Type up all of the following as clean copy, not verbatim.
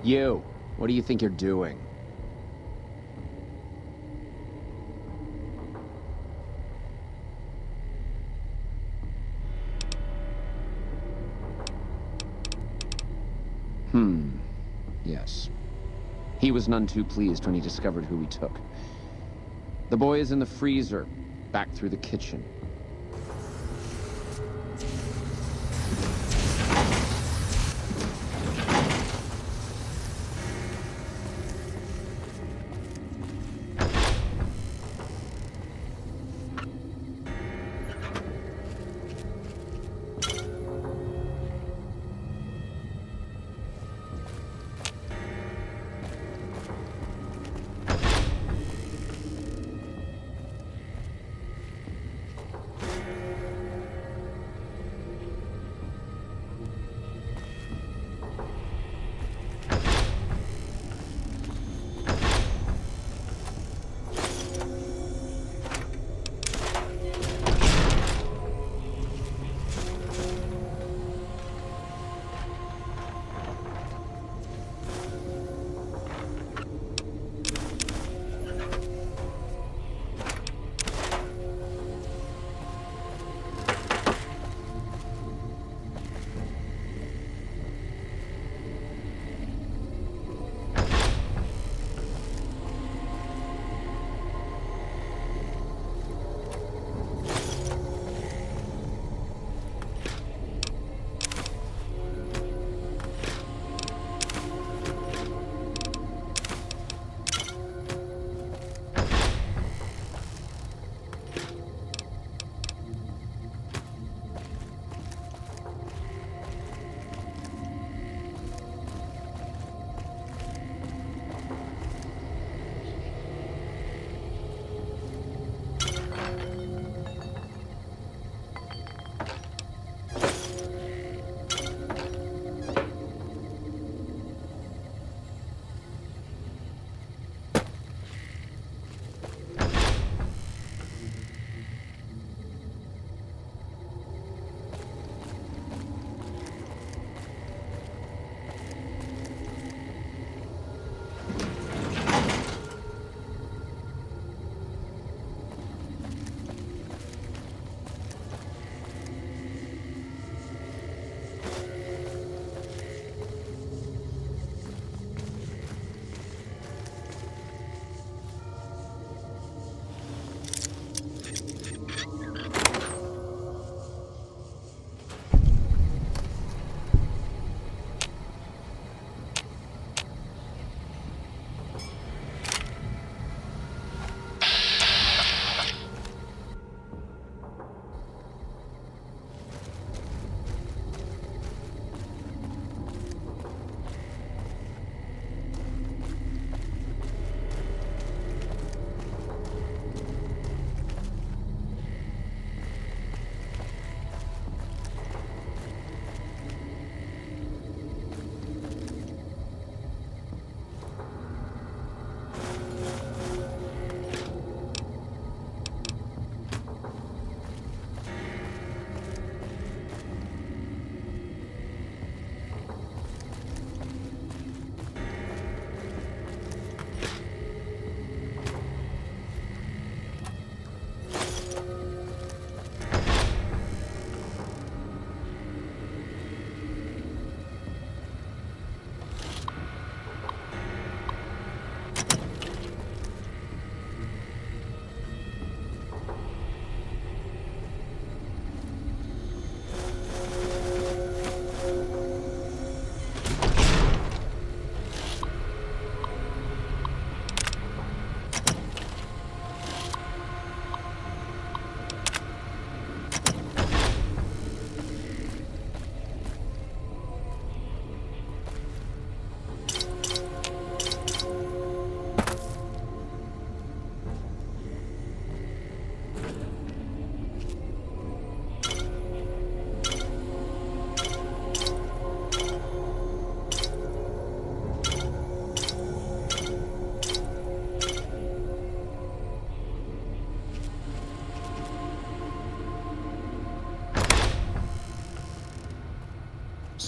You. What do you think you're doing? Yes. He was none too pleased when he discovered who we took. The boy is in the freezer, back through the kitchen.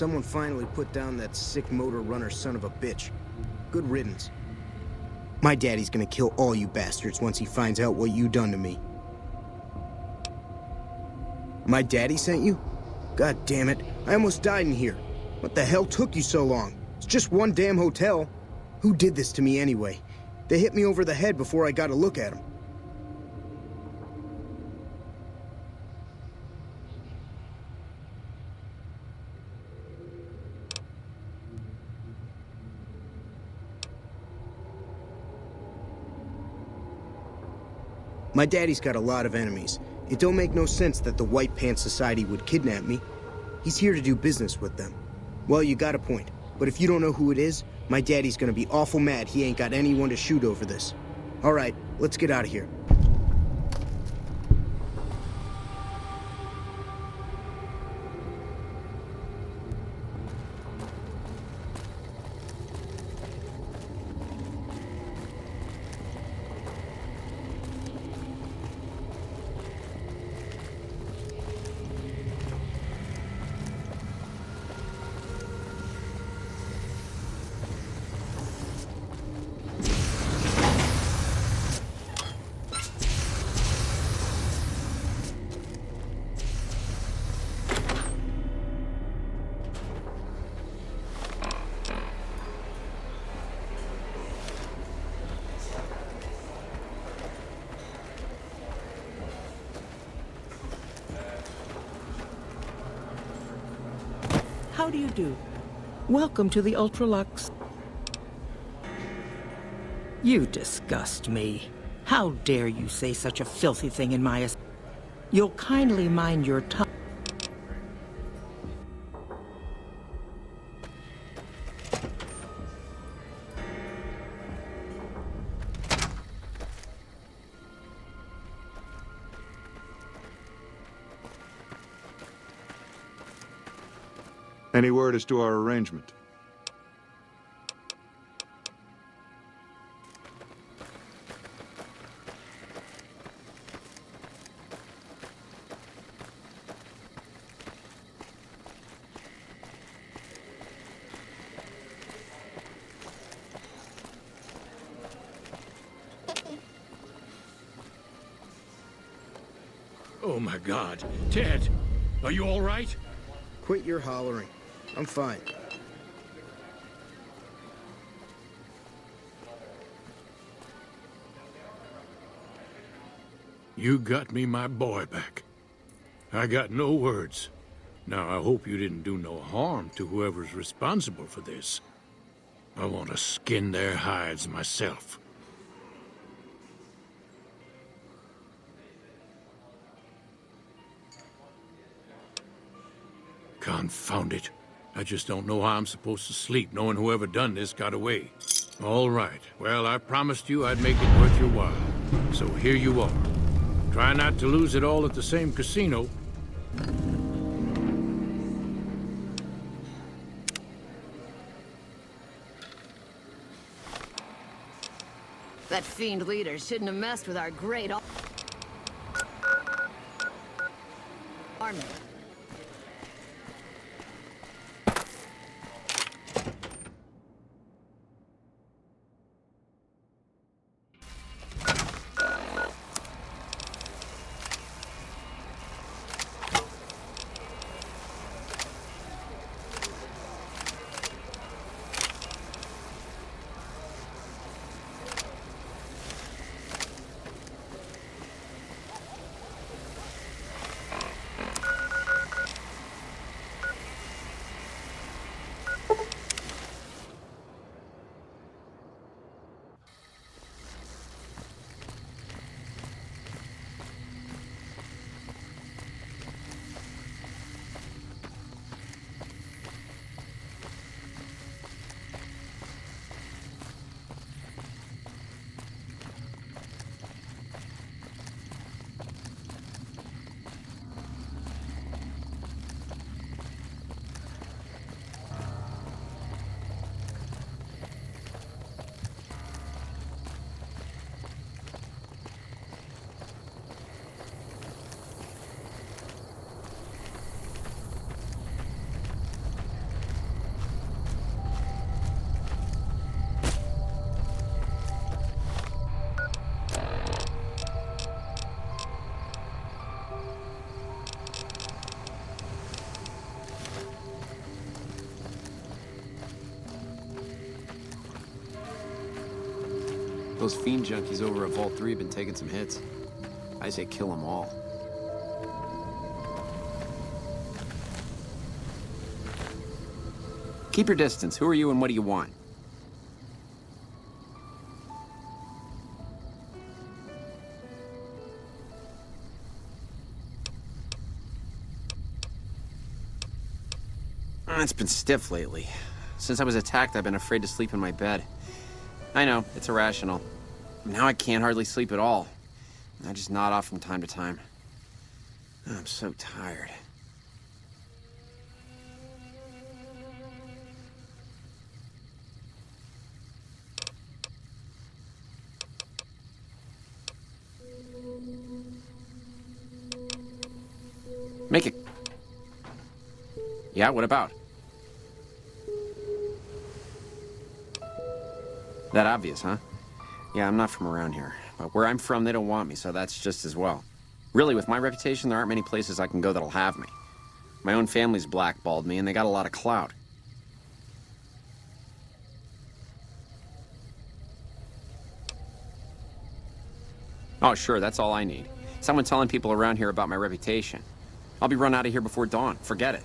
someone finally put down that sick motor runner son of a bitch. Good riddance. My daddy's gonna kill all you bastards once he finds out what you done to me. My daddy sent you? God damn it, I almost died in here. What the hell took you so long? It's just one damn hotel. Who did this to me anyway? They hit me over the head before I got a look at them. My daddy's got a lot of enemies. It don't make no sense that the White Pants Society would kidnap me. He's here to do business with them. Well, you got a point. But if you don't know who it is, my daddy's gonna be awful mad he ain't got anyone to shoot over this. All right, let's get out of here. How do you do? Welcome to the Ultralux. You disgust me. How dare you say such a filthy thing in my... You'll kindly mind your tongue. Any word as to our arrangement? Oh my God. Ted, are you all right? Quit your hollering. I'm fine. You got me my boy back. I got no words. Now, I hope you didn't do no harm to whoever's responsible for this. I want to skin their hides myself. Confound it. I just don't know how I'm supposed to sleep knowing whoever done this got away. All right. Well, I promised you I'd make it worth your while. So here you are. Try not to lose it all at the same casino. That fiend leader shouldn't have messed with our great army. Those fiend junkies over at Vault 3 have been taking some hits. I say kill them all. Keep your distance. Who are you and what do you want? It's been stiff lately. Since I was attacked, I've been afraid to sleep in my bed. I know, it's irrational. Now I can't hardly sleep at all. I just nod off from time to time. I'm so tired. Make it. Yeah, what about? That obvious, huh? Yeah, I'm not from around here. But where I'm from, they don't want me, so that's just as well. Really, with my reputation, there aren't many places I can go that'll have me. My own family's blackballed me, and they got a lot of clout. Oh, sure, that's all I need. Someone telling people around here about my reputation. I'll be run out of here before dawn. Forget it.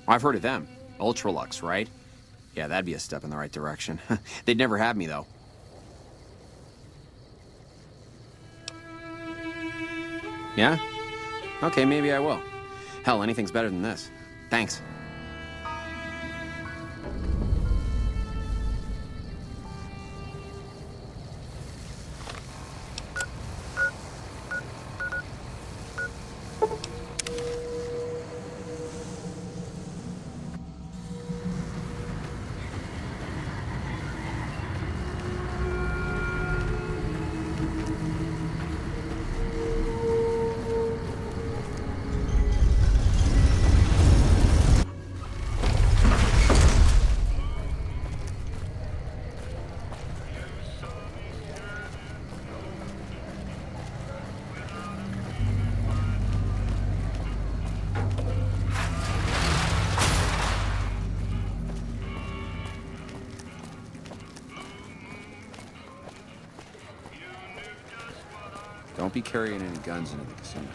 I've heard of them. Ultralux, right? Yeah, that'd be a step in the right direction. They'd never have me, though. Yeah? Okay, maybe I will. Hell, anything's better than this. Thanks. Don't be carrying any guns into the casino.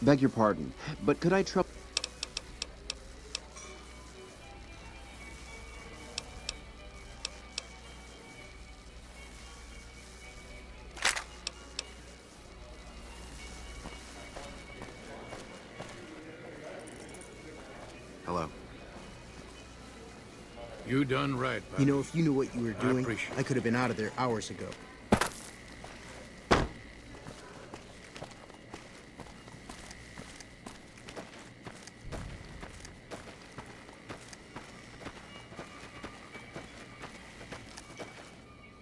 Beg your pardon, but could I trouble... Hello. You done right, pal. You know, if you knew what you were doing, appreciate it. I could have been out of there hours ago.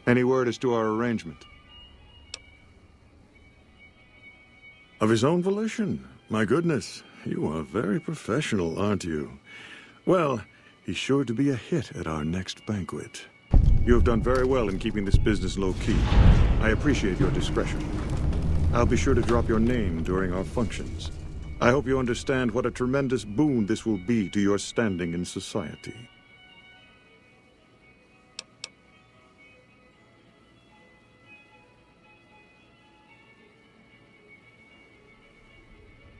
Any word as to our arrangement? Of his own volition? My goodness, you are very professional, aren't you? Well, he's sure to be a hit at our next banquet. You have done very well in keeping this business low-key. I appreciate your discretion. I'll be sure to drop your name during our functions. I hope you understand what a tremendous boon this will be to your standing in society.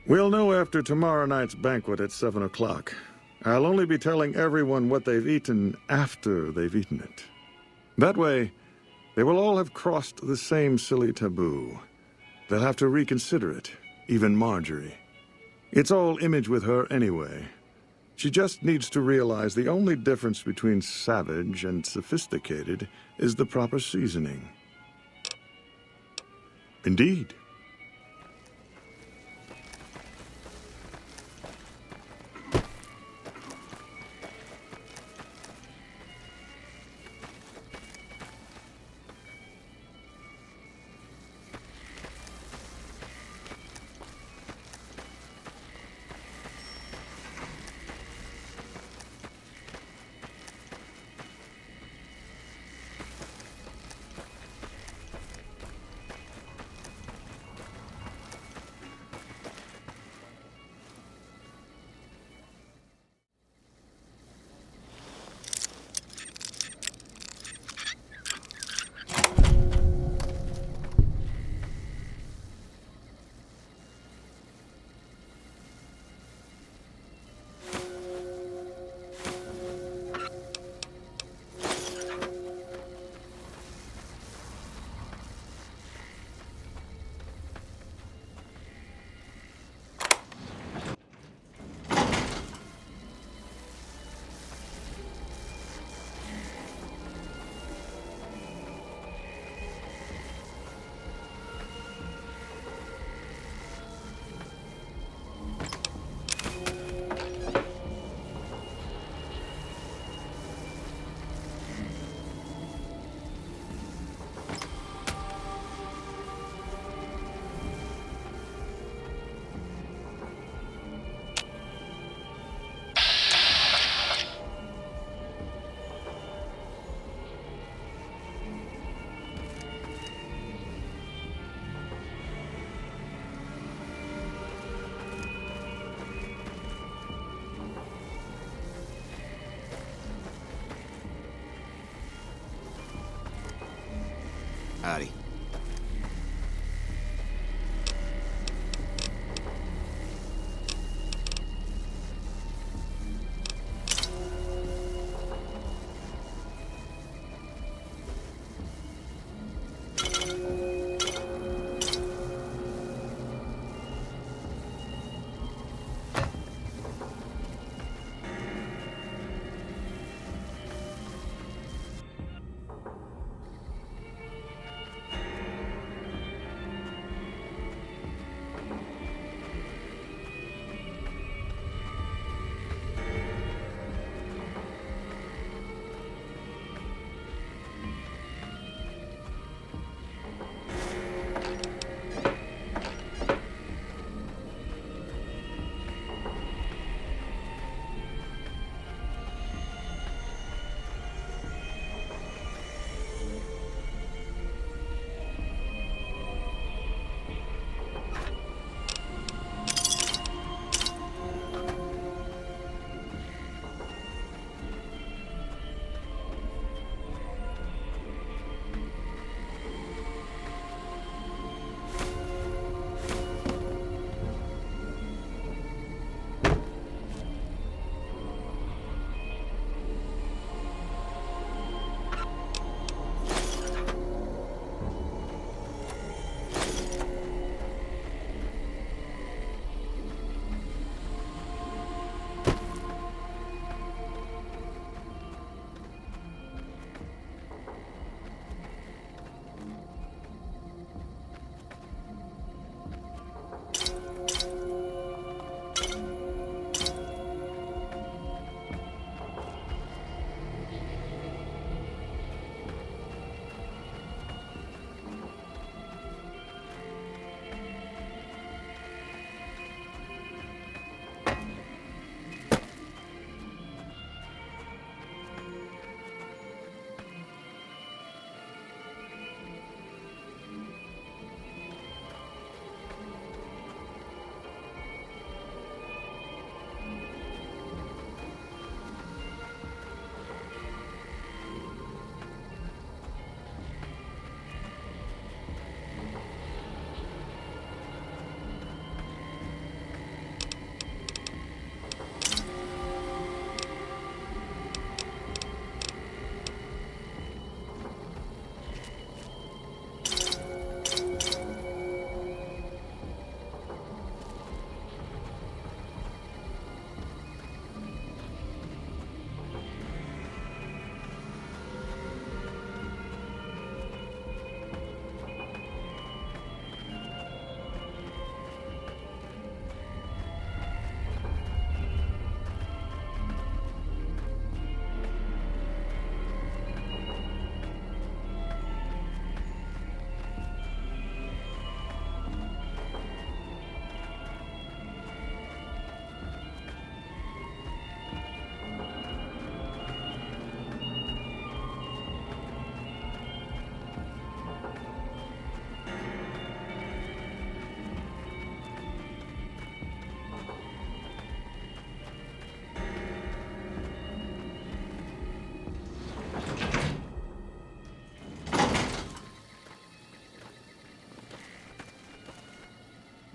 We'll know after tomorrow night's banquet at 7 o'clock. I'll only be telling everyone what they've eaten after they've eaten it. That way, they will all have crossed the same silly taboo. They'll have to reconsider it, even Marjorie. It's all image with her anyway. She just needs to realize the only difference between savage and sophisticated is the proper seasoning. Indeed. Howdy.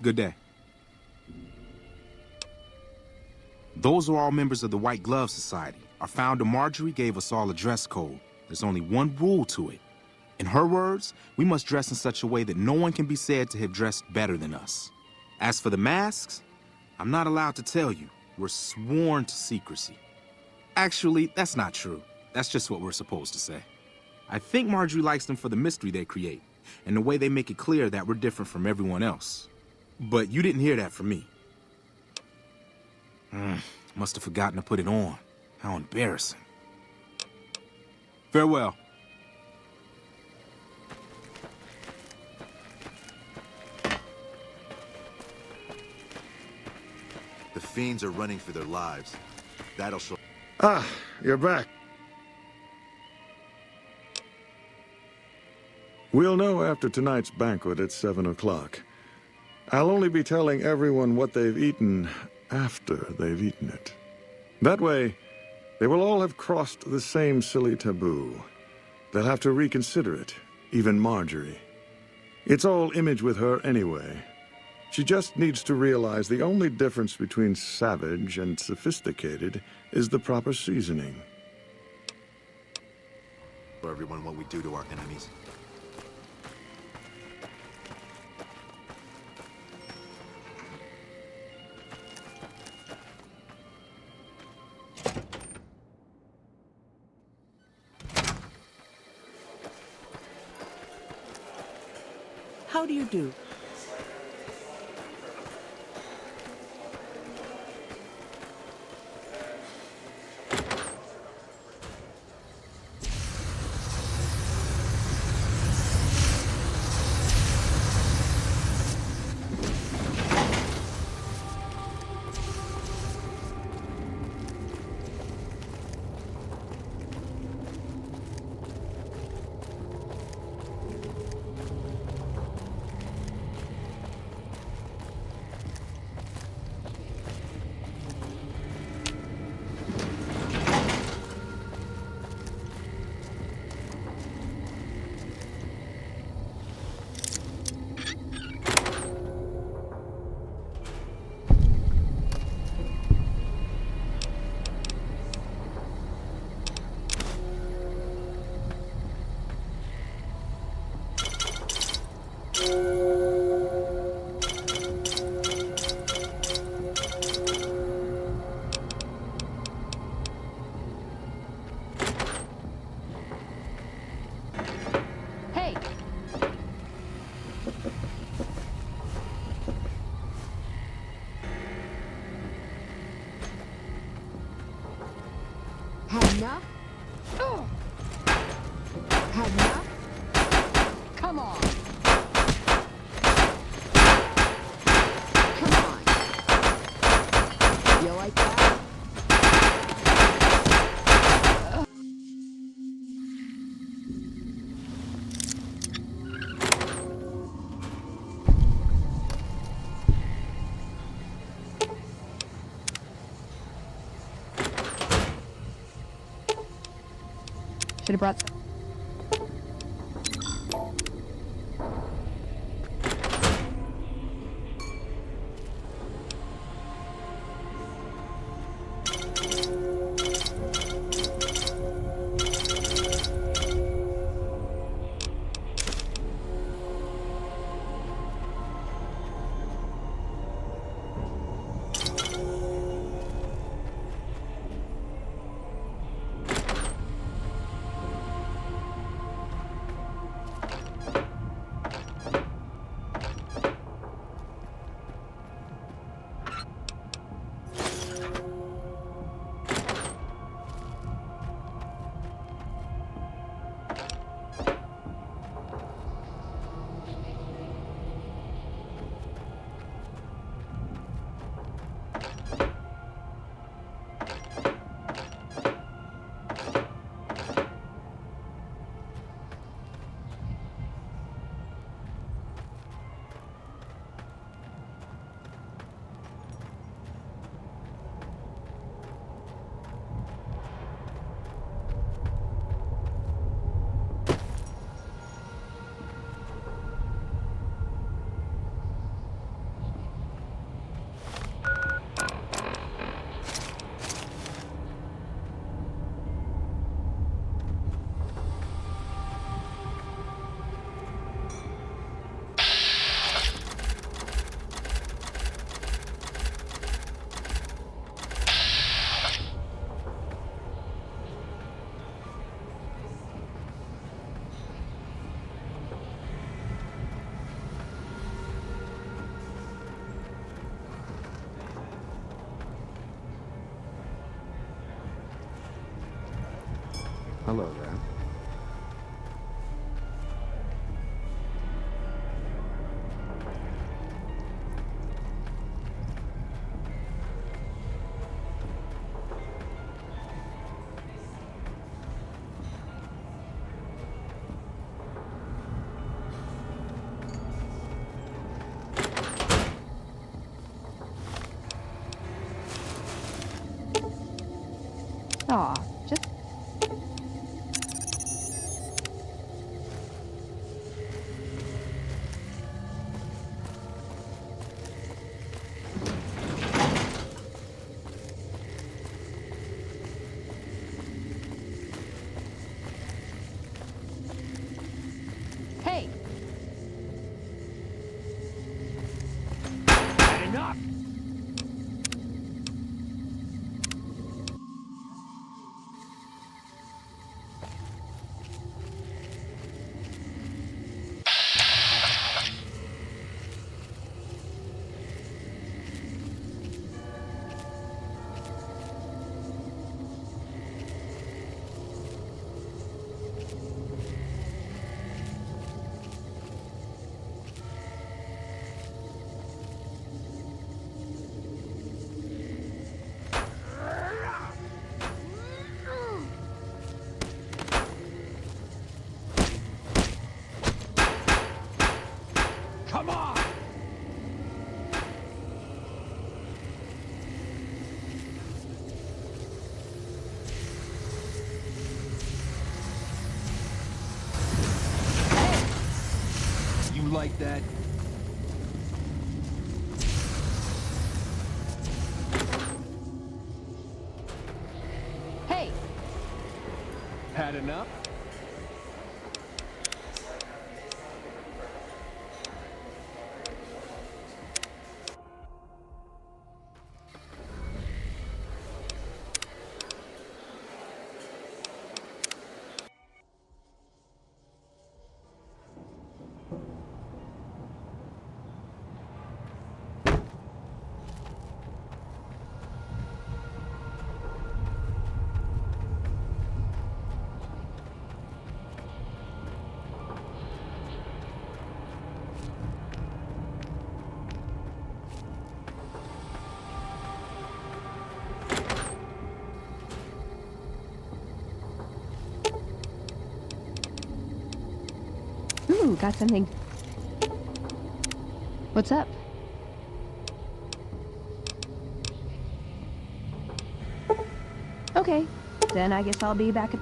Good day. Those are all members of the White Glove Society. Our founder, Marjorie, gave us all a dress code. There's only one rule to it. In her words, we must dress in such a way that no one can be said to have dressed better than us. As for the masks, I'm not allowed to tell you. We're sworn to secrecy. Actually, that's not true. That's just what we're supposed to say. I think Marjorie likes them for the mystery they create, and the way they make it clear that we're different from everyone else. But you didn't hear that from me. Must have forgotten to put it on. How embarrassing. Farewell. The fiends are running for their lives. That'll show. Ah, you're back. We'll know after tonight's banquet at 7 o'clock. I'll only be telling everyone what they've eaten after they've eaten it. That way, they will all have crossed the same silly taboo. They'll have to reconsider it, even Marjorie. It's all image with her anyway. She just needs to realize the only difference between savage and sophisticated is the proper seasoning. For everyone, what we do to our enemies. How do you do? Hey! Had enough? Ugh. Had enough? Come on! Come on! You like that? Should have brought some. Hello there. Aw, just... like that. Hey! Had enough? Ooh, got something. What's up? Okay, then I guess I'll be back at...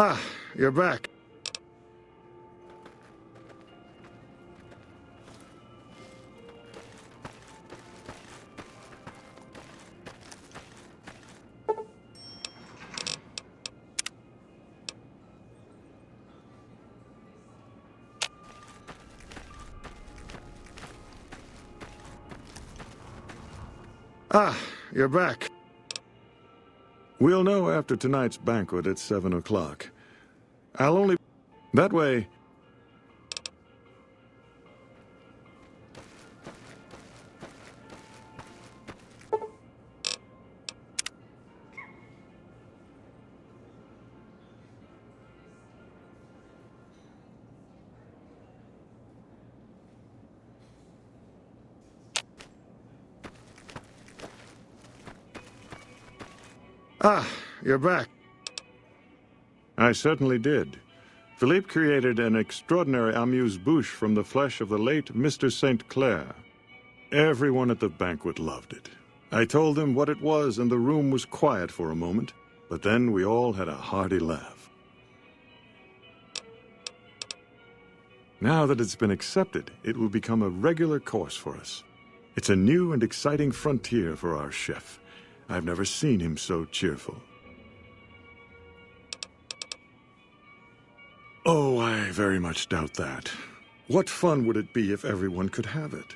Ah, you're back. Ah, you're back. We'll know after tonight's banquet at 7 o'clock. I'll only... That way... Ah, you're back. I certainly did. Philippe created an extraordinary amuse-bouche from the flesh of the late Mr. St. Clair. Everyone at the banquet loved it. I told him what it was, and the room was quiet for a moment, but then we all had a hearty laugh. Now that it's been accepted, it will become a regular course for us. It's a new and exciting frontier for our chef. I've never seen him so cheerful. Oh, I very much doubt that. What fun would it be if everyone could have it?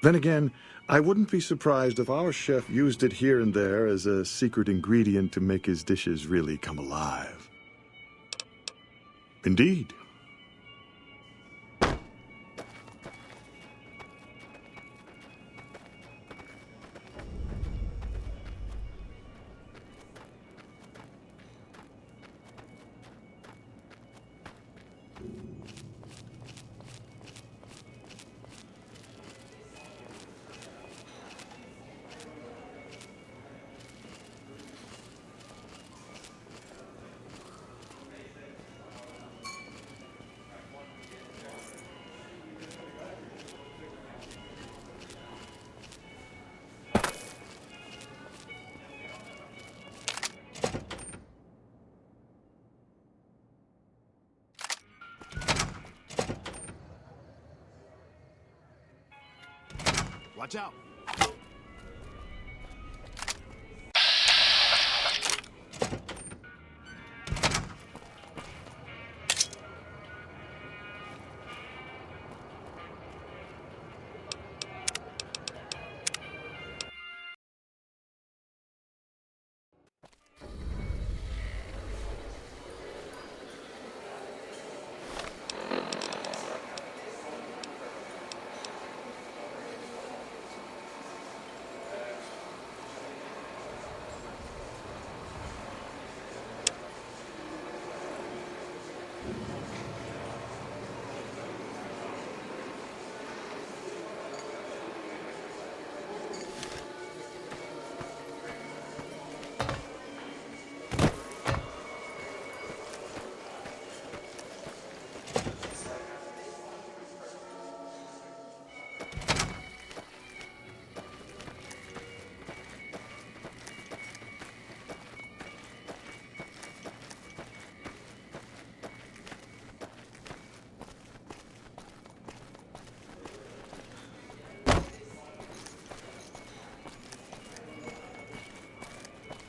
Then again, I wouldn't be surprised if our chef used it here and there as a secret ingredient to make his dishes really come alive. Indeed. Watch out!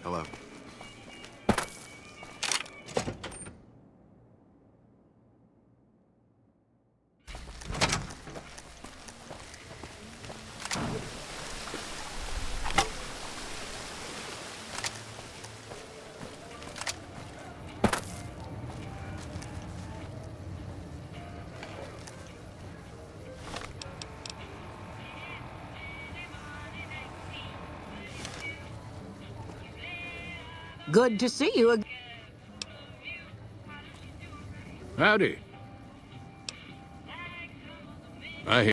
Hello. Good to see you again. Howdy. I hear.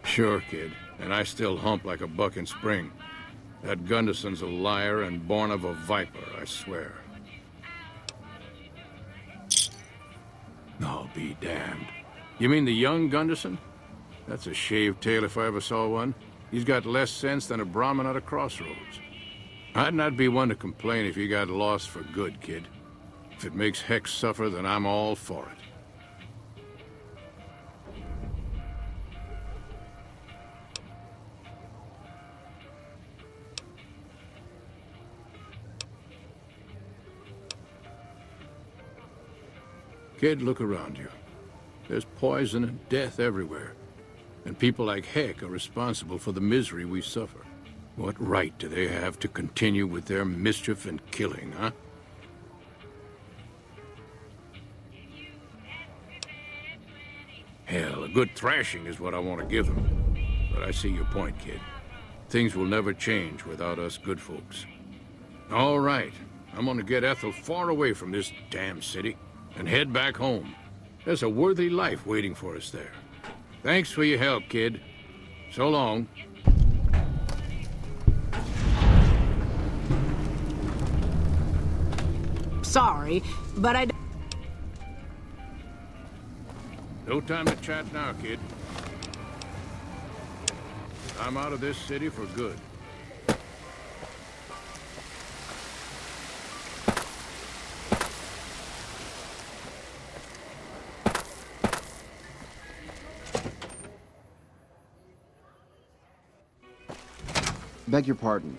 Sure, kid. And I still hump like a buck in spring. That Gunderson's a liar and born of a viper, I swear. I'll be damned. You mean the young Gunderson? That's a shaved tail if I ever saw one. He's got less sense than a Brahmin at a crossroads. I'd not be one to complain if he got lost for good, kid. If it makes Hex suffer, then I'm all for it. Kid, look around you. There's poison and death everywhere. And people like Heck are responsible for the misery we suffer. What right do they have to continue with their mischief and killing, huh? Hell, a good thrashing is what I want to give them. But I see your point, kid. Things will never change without us good folks. All right, I'm gonna get Ethel far away from this damn city and head back home. There's a worthy life waiting for us there. Thanks for your help, kid. So long. sorry, but I... No time to chat now, kid. I'm out of this city for good. Beg your pardon.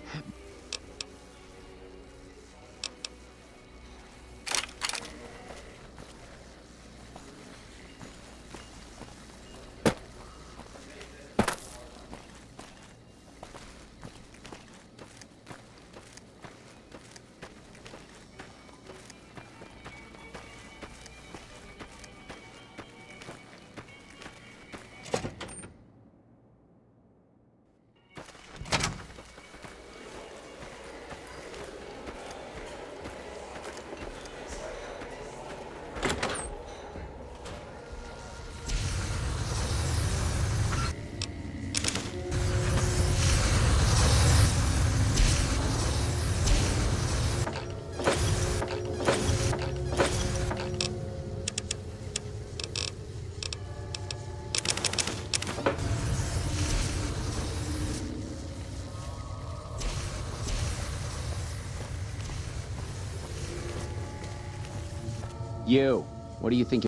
You, what do you think?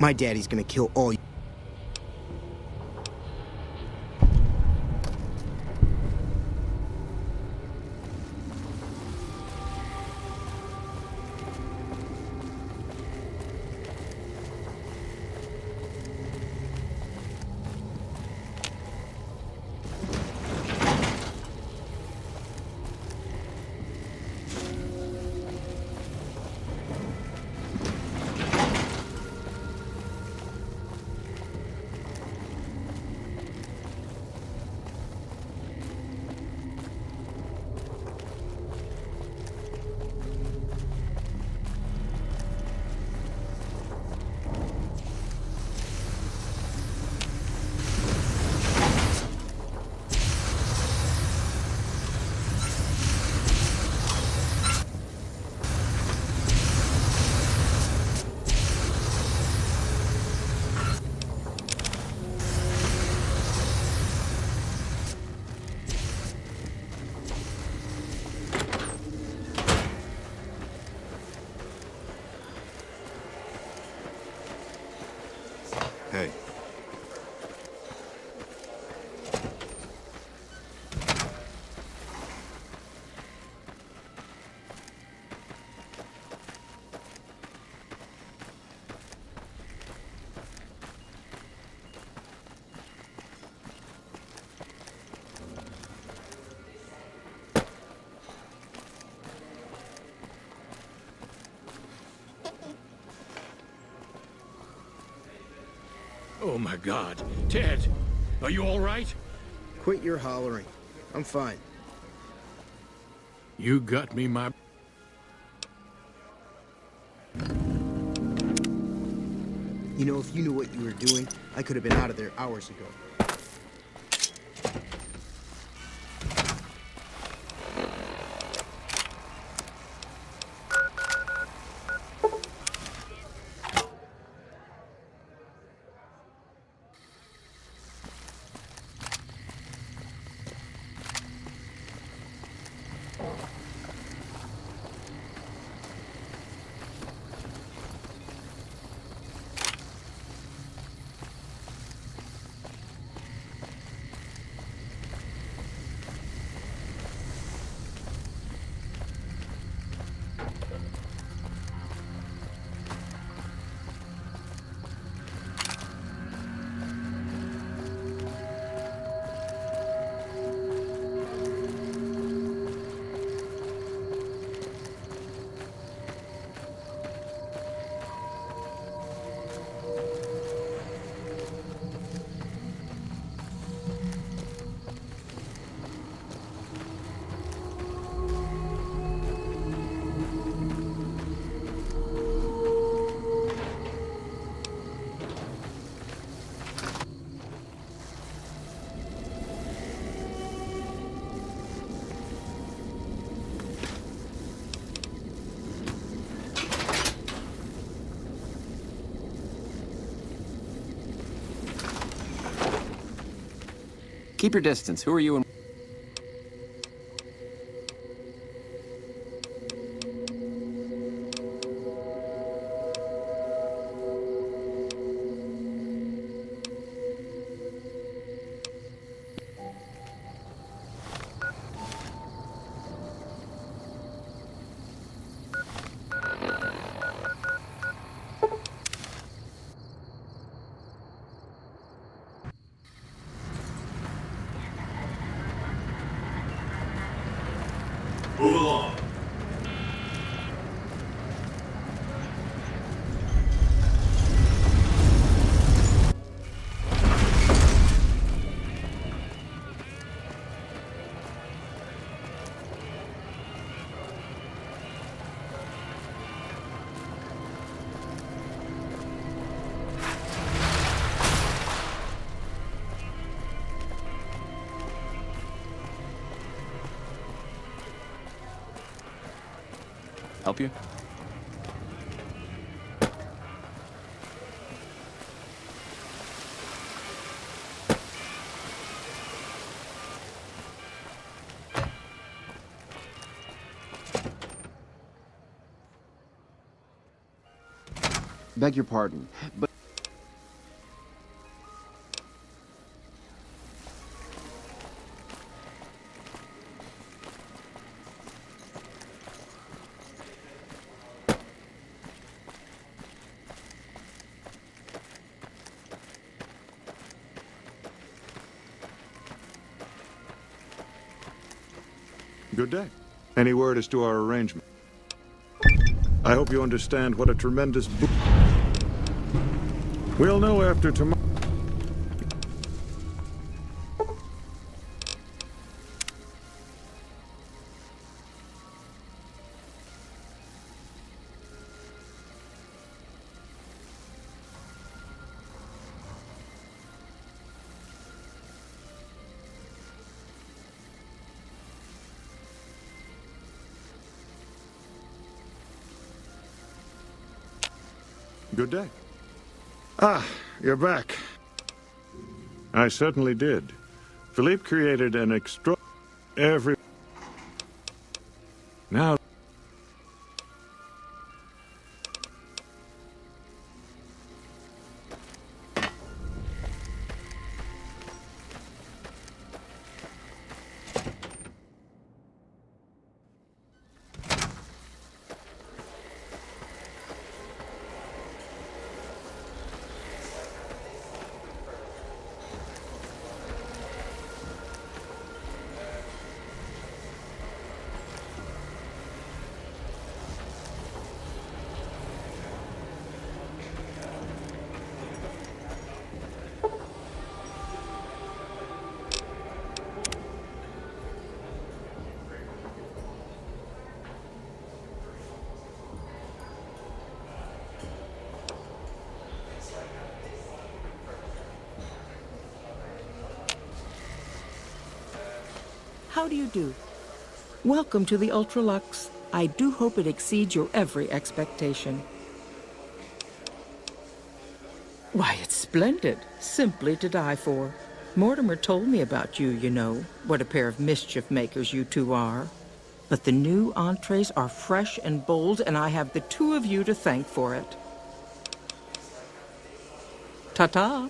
My daddy's gonna kill all you. Oh my God. Ted, are you all right? Quit your hollering. I'm fine. You got me, my... You know, if you knew what you were doing, I could have been out of there hours ago. Keep your distance. Who are you and... Move along. Help you? Beg your pardon, but... Good day. Any word as to our arrangement? I hope you understand what a tremendous We'll know after tomorrow. Good day. Ah, you're back. I certainly did. Philippe created an every... Now... how do you do? Welcome to the Ultralux. I do hope it exceeds your every expectation. Why, it's splendid. Simply to die for. Mortimer told me about you, you know. What a pair of mischief makers you two are. But the new entrees are fresh and bold, and I have the two of you to thank for it. Ta-ta.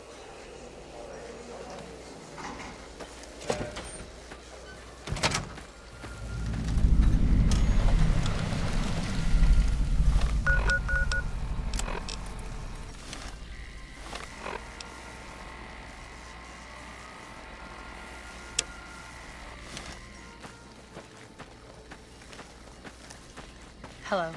Hello.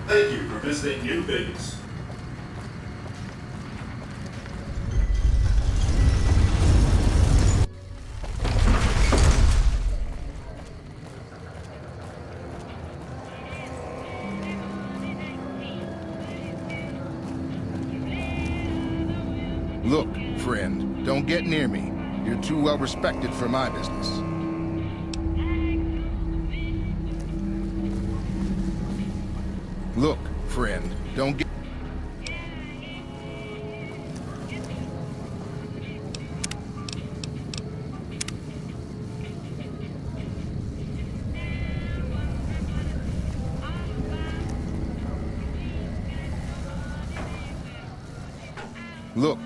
Thank you for visiting New Vegas. Look, friend, don't get near me. You're too well respected for my business. Look, friend, don't get... Look.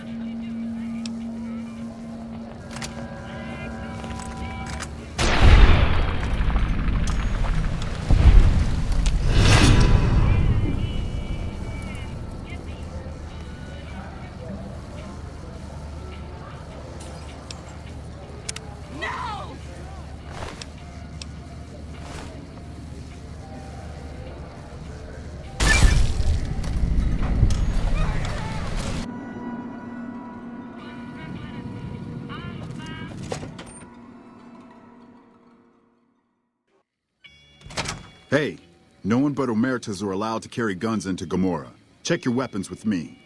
Hey, no one but Omertas are allowed to carry guns into Gomorrah. Check your weapons with me.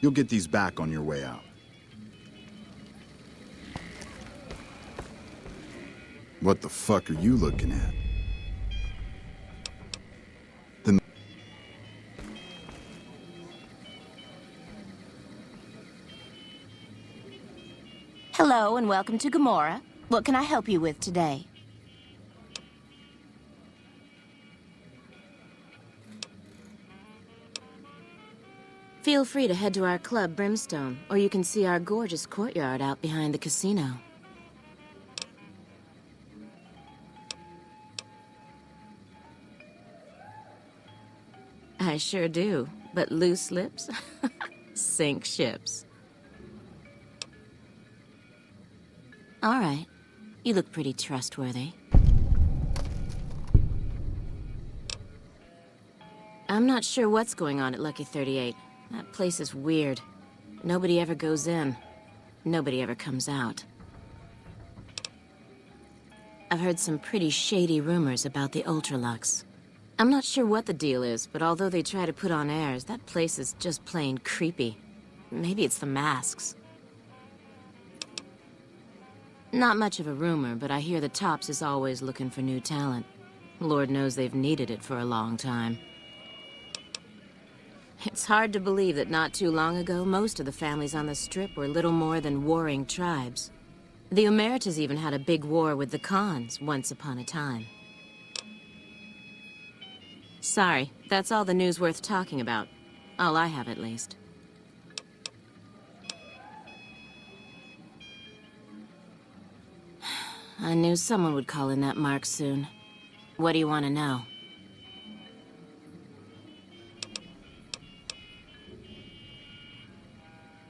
You'll get these back on your way out. What the fuck are you looking at? Hello and welcome to Gomorrah. What can I help you with today? Feel free to head to our club, Brimstone, or you can see our gorgeous courtyard out behind the casino. I sure do, But loose lips sink ships. All right. You look pretty trustworthy. I'm not sure what's going on at Lucky 38. That place is weird. Nobody ever goes in. Nobody ever comes out. I've heard some pretty shady rumors about the Ultralux. I'm not sure what the deal is, but although they try to put on airs, that place is just plain creepy. Maybe it's the masks. Not much of a rumor, but I hear the Tops is always looking for new talent. Lord knows they've needed it for a long time. It's hard to believe that not too long ago, most of the families on the Strip were little more than warring tribes. The Omertas even had a big war with the Khans once upon a time. Sorry, that's all the news worth talking about. All I have, at least. I knew someone would call in that mark soon. What do you want to know?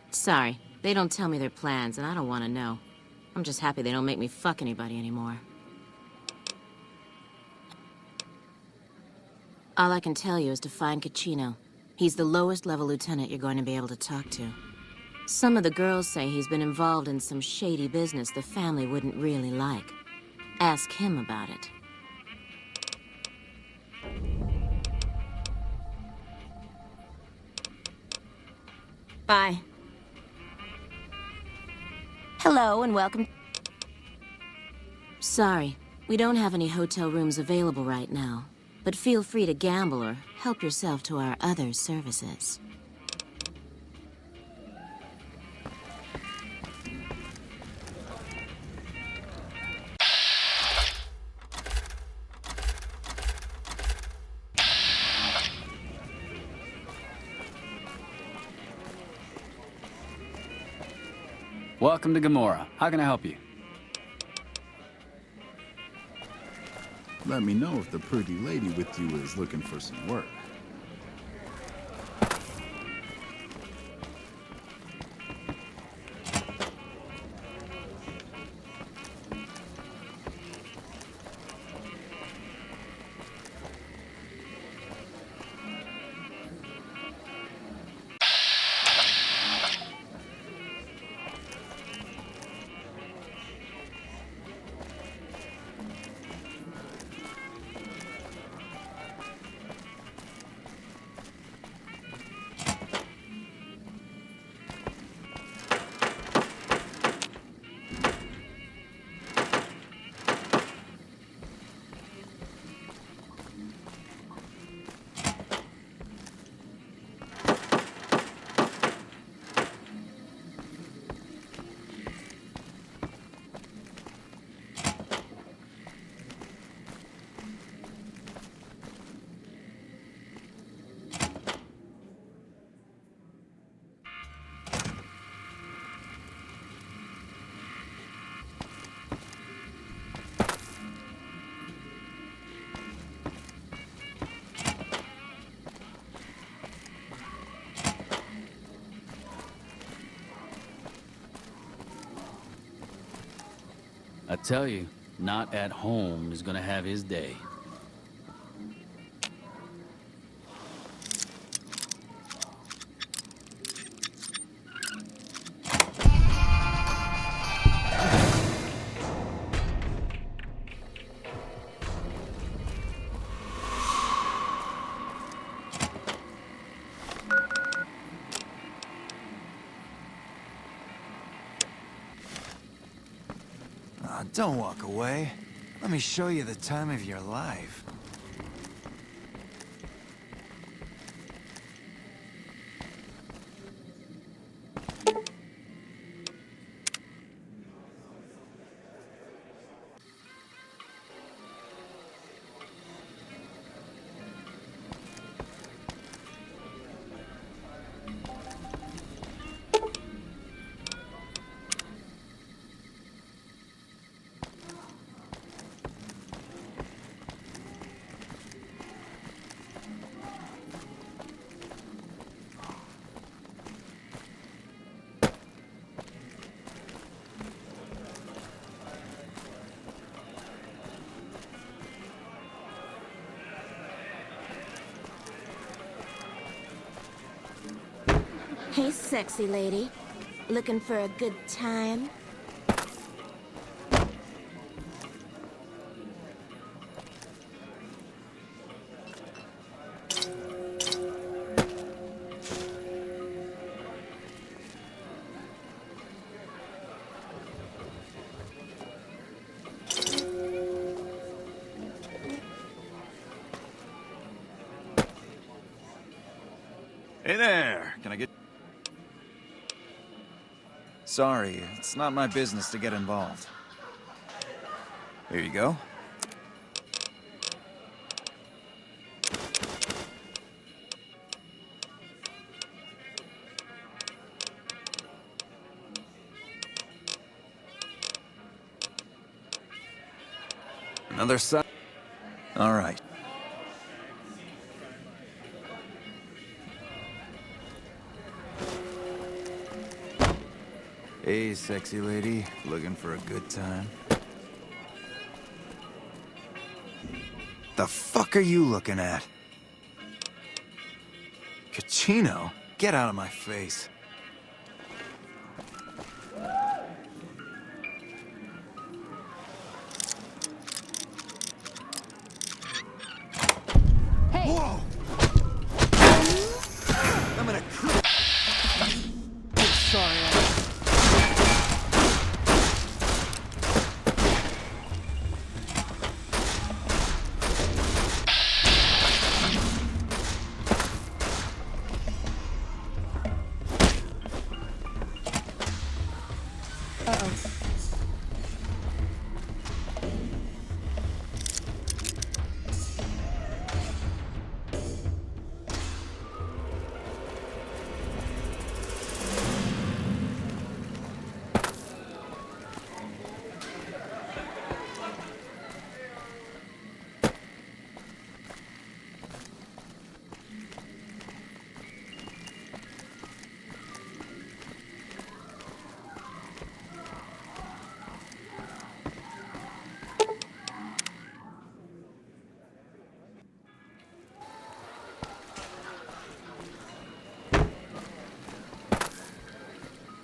Sorry, they don't tell me their plans, and I don't want to know. I'm just happy they don't make me fuck anybody anymore. All I can tell you is to find Caccino. He's the lowest level lieutenant you're going to be able to talk to. Some of the girls say he's been involved in some shady business the family wouldn't really like. Ask him about it. Bye. Hello and welcome. Sorry, we don't have any hotel rooms available right now, but feel free to gamble or help yourself to our other services. Welcome to Gomorrah. How can I help you? Let me know if the pretty lady with you is looking for some work. I tell you, not at home is gonna have his day. Don't walk away. Let me show you the time of your life. Hey, sexy lady. Looking for a good time? Hey there, can I get... Sorry, it's not my business to get involved. Here you go. Another side. All right. Hey, sexy lady. Looking for a good time? The fuck are you looking at? Cachino? Get out of my face. Hey! Whoa! I'm gonna... Sorry.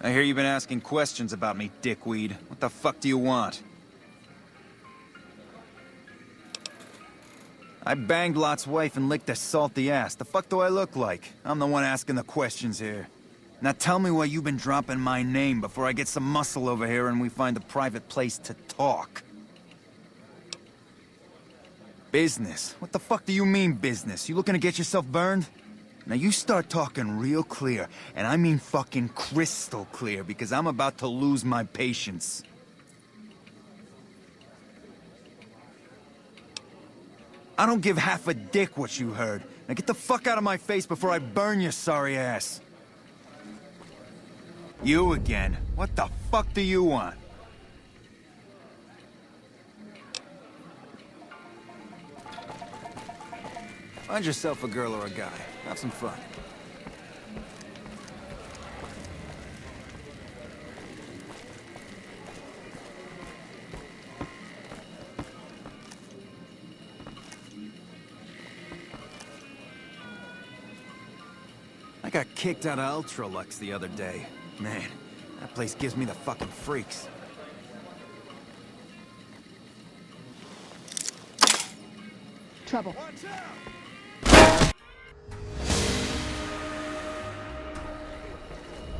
I hear you've been asking questions about me, dickweed. What the fuck do you want? I banged Lot's wife and licked her salty ass. The fuck do I look like? I'm the one asking the questions here. Now tell me why you've been dropping my name before I get some muscle over here and we find a private place to talk. Business? What the fuck do you mean business? You looking to get yourself burned? Now you start talking real clear, and I mean fucking crystal clear, because I'm about to lose my patience. I don't give half a dick what you heard. Now get the fuck out of my face before I burn your sorry ass. You again. What the fuck do you want? Find yourself a girl or a guy. Have some fun. I got kicked out of Ultralux the other day. Man, that place gives me the fucking freaks. Trouble.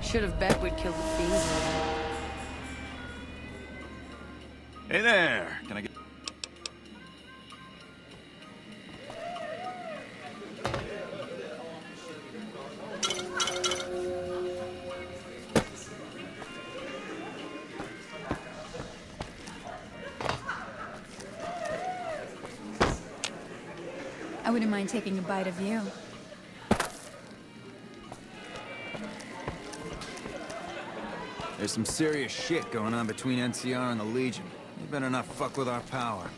Should have bet we'd kill the fiends. Hey there! Can I get... I wouldn't mind taking a bite of you. There's some serious shit going on between NCR and the Legion. You better not fuck with our power.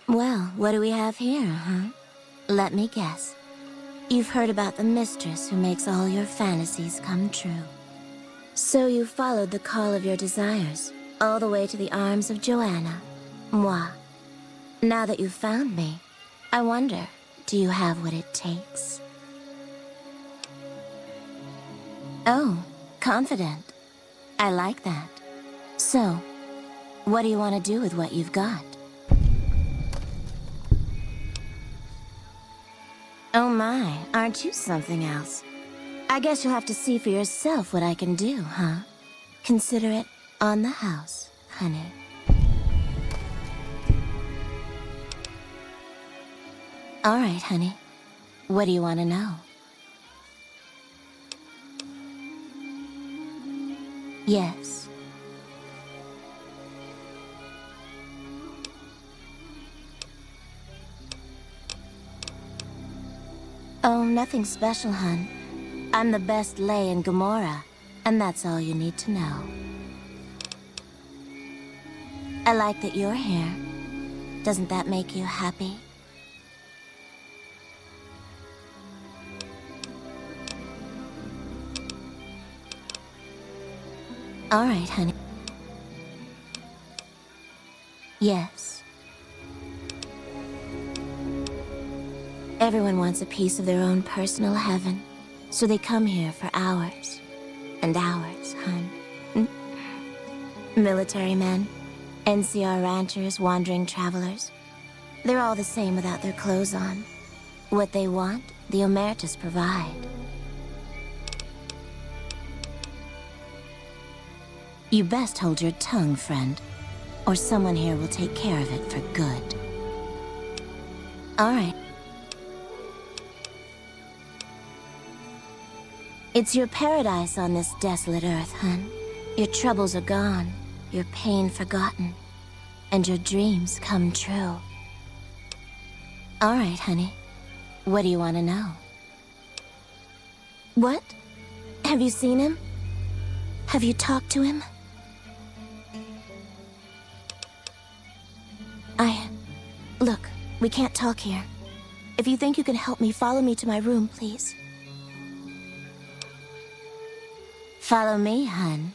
Well, what do we have here, huh? Let me guess. You've heard about the mistress who makes all your fantasies come true. So you followed the call of your desires, all the way to the arms of Joanna, moi. Now that you've found me, I wonder, do you have what it takes? Oh, confident. I like that. So, what do you want to do with what you've got? Oh my, aren't you something else? I guess you'll have to see for yourself what I can do, huh? Consider it on the house, honey. All right, honey. What do you want to know? Yes. Oh, nothing special, hun. I'm the best lay in Gomorrah, and that's all you need to know. I like that you're here. Doesn't that make you happy? All right, honey. Yes. Everyone wants a piece of their own personal heaven, so they come here for hours and hours, hun. Military men, NCR ranchers, wandering travelers. They're all the same without their clothes on. What they want, the Omertas provide. You best hold your tongue, friend, or someone here will take care of it for good. All right. It's your paradise on this desolate earth, hun. Your troubles are gone, your pain forgotten, and your dreams come true. All right, honey. What do you want to know? What? Have you seen him? Have you talked to him? Look, we can't talk here. If you think you can help me, follow me to my room, please. Follow me, hun.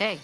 Hey.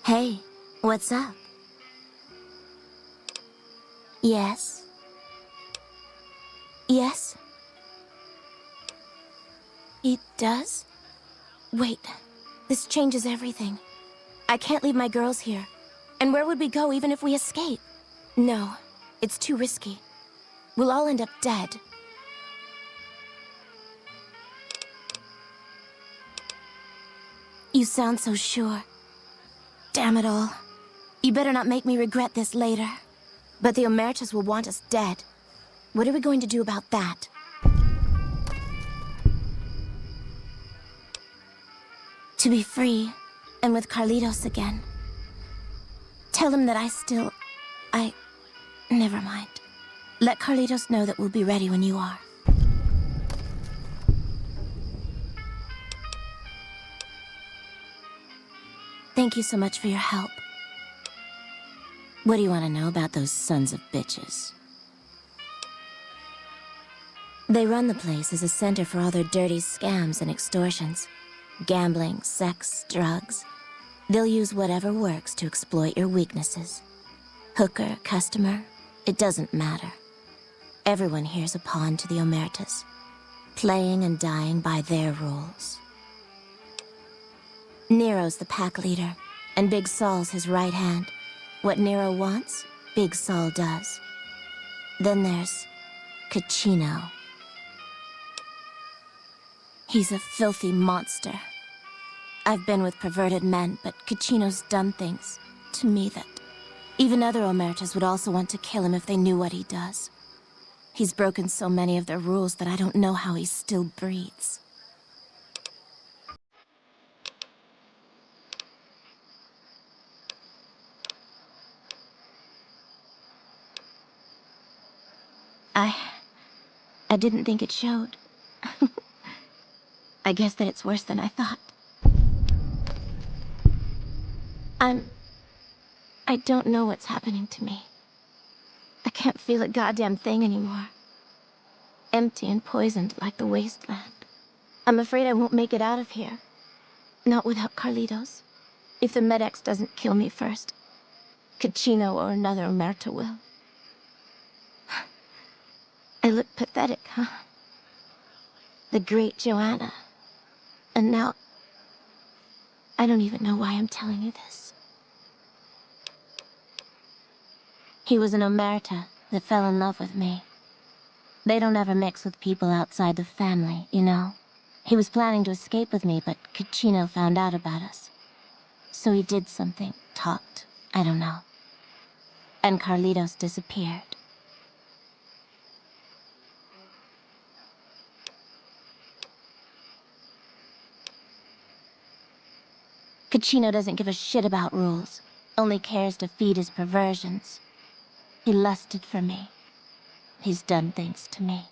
Hey, what's up? Yes? Yes? He does? Wait, this changes everything. I can't leave my girls here. And where would we go even if we escape? No, it's too risky. We'll all end up dead. You sound so sure. Damn it all. You better not make me regret this later. But the Omertas will want us dead. What are we going to do about that? To be free, and with Carlitos again. Tell him that never mind. Let Carlitos know that we'll be ready when you are. Thank you so much for your help. What do you want to know about those sons of bitches? They run the place as a center for all their dirty scams and extortions. Gambling, sex, drugs. They'll use whatever works to exploit your weaknesses. Hooker, customer, it doesn't matter. Everyone here's a pawn to the Omertas, playing and dying by their rules. Nero's the pack leader, and Big Saul's his right hand. What Nero wants, Big Saul does. Then there's Caccino. He's a filthy monster. I've been with perverted men, but Caccino's done things to me that even other Omertas would also want to kill him if they knew what he does. He's broken so many of their rules that I don't know how he still breathes. I didn't think it showed. I guess that it's worse than I thought. I don't know what's happening to me. I can't feel a goddamn thing anymore. Empty and poisoned like the wasteland. I'm afraid I won't make it out of here. Not without Carlitos. If the Med-X doesn't kill me first, Caccino or another Omerta will. I look pathetic, huh? The great Joanna. And now, I don't even know why I'm telling you this. He was an Omerta that fell in love with me. They don't ever mix with people outside the family, you know? He was planning to escape with me, but Caccino found out about us. So he did something, talked, I don't know. And Carlitos disappeared. Caccino doesn't give a shit about rules, only cares to feed his perversions. He lusted for me. He's done things to me.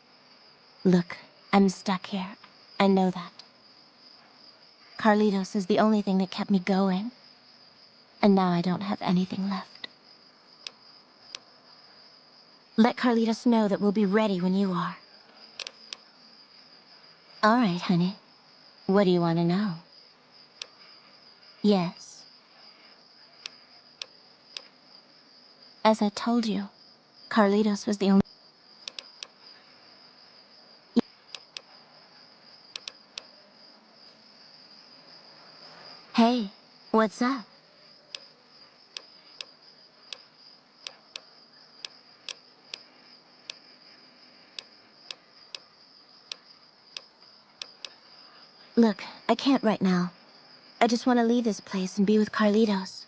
Look, I'm stuck here. I know that. Carlitos is the only thing that kept me going. And now I don't have anything left. Let Carlitos know that we'll be ready when you are. All right, honey. What do you want to know? Yes. As I told you, Carlitos was the only... Hey, what's up? Look, I can't right now. I just want to leave this place and be with Carlitos.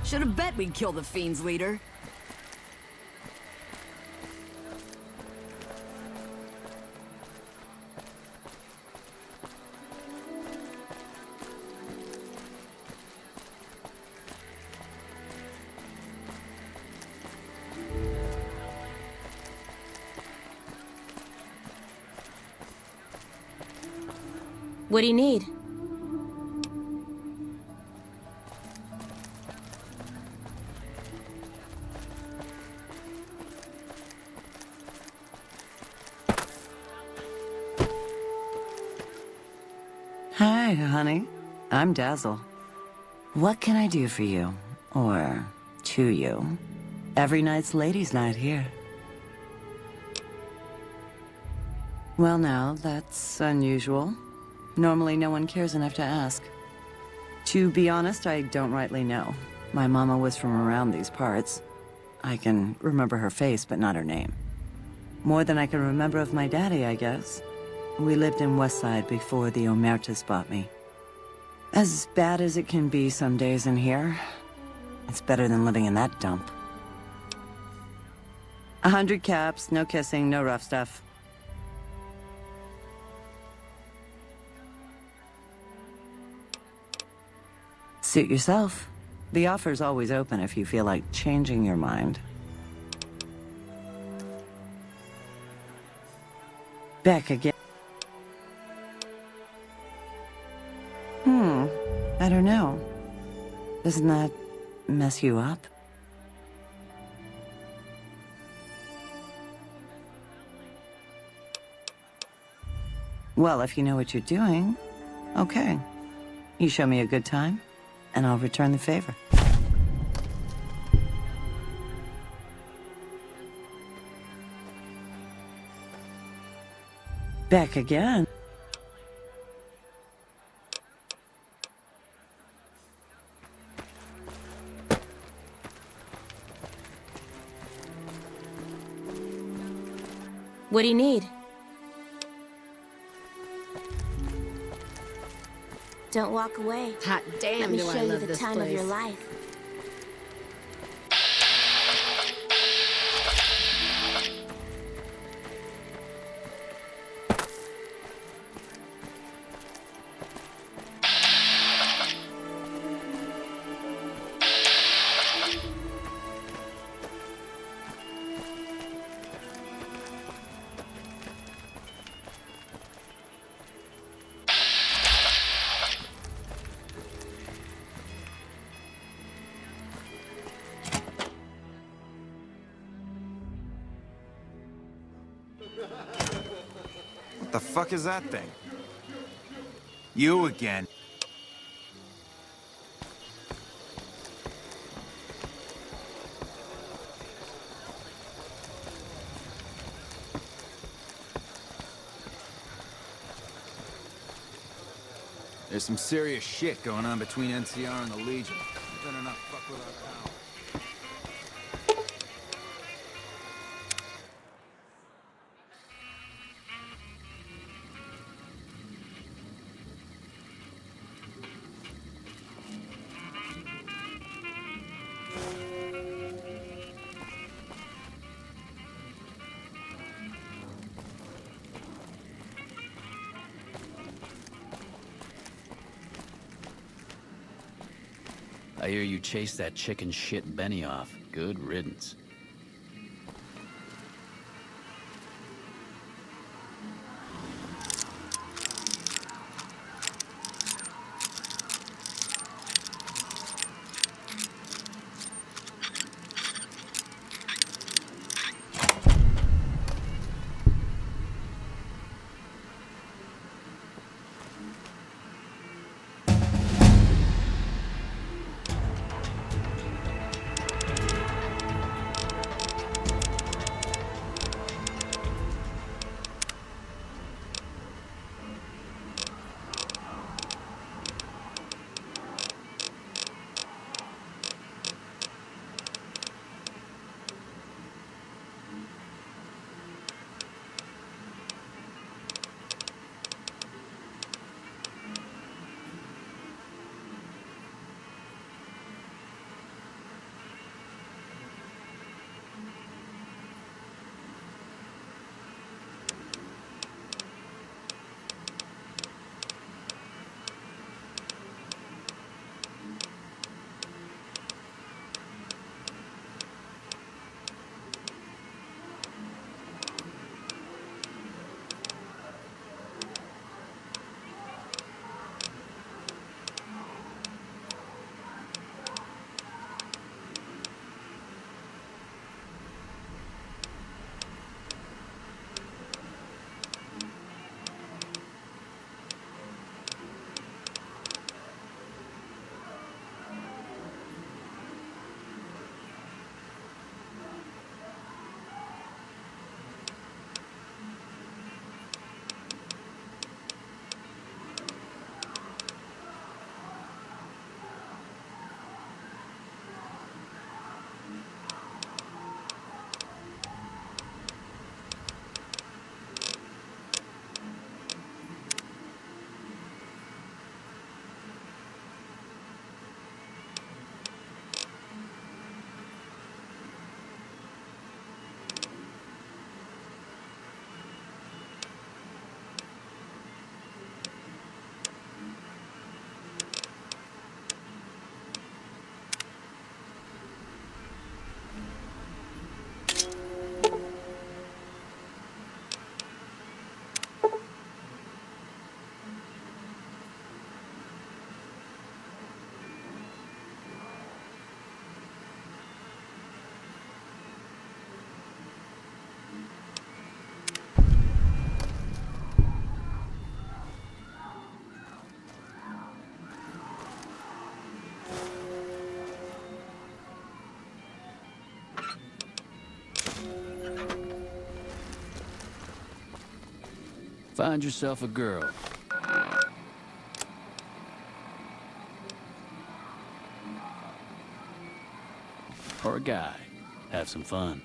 Should have bet we'd kill the Fiend's leader. What do you need? Hi, honey. I'm Dazzle. What can I do for you? Or to you? Every night's ladies' night here. Well now, that's unusual. Normally no one cares enough to ask. To be honest, I don't rightly know. My mama was from around these parts. I can remember her face, but not her name. More than I can remember of my daddy, I guess. We lived in Westside before the Omertas bought me. As bad as it can be some days in here, it's better than living in that dump. 100 caps, no kissing, no rough stuff. Suit yourself. The offer's always open if you feel like changing your mind. Back again. I don't know. Doesn't that mess you up? Well, if you know what you're doing, okay. You show me a good time, and I'll return the favor. Back again. What do you need? Don't walk away. Hot damn, Let me do show I you love the this time of your place. life. What the fuck is that thing? You again. There's some serious shit going on between NCR and the Legion. You better not fuck with our pal. I hear you chased that chicken shit Benny off. Good riddance. Find yourself a girl. Or a guy. Have some fun.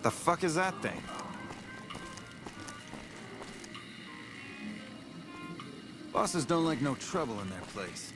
What the fuck is that thing? Bosses don't like no trouble in their place.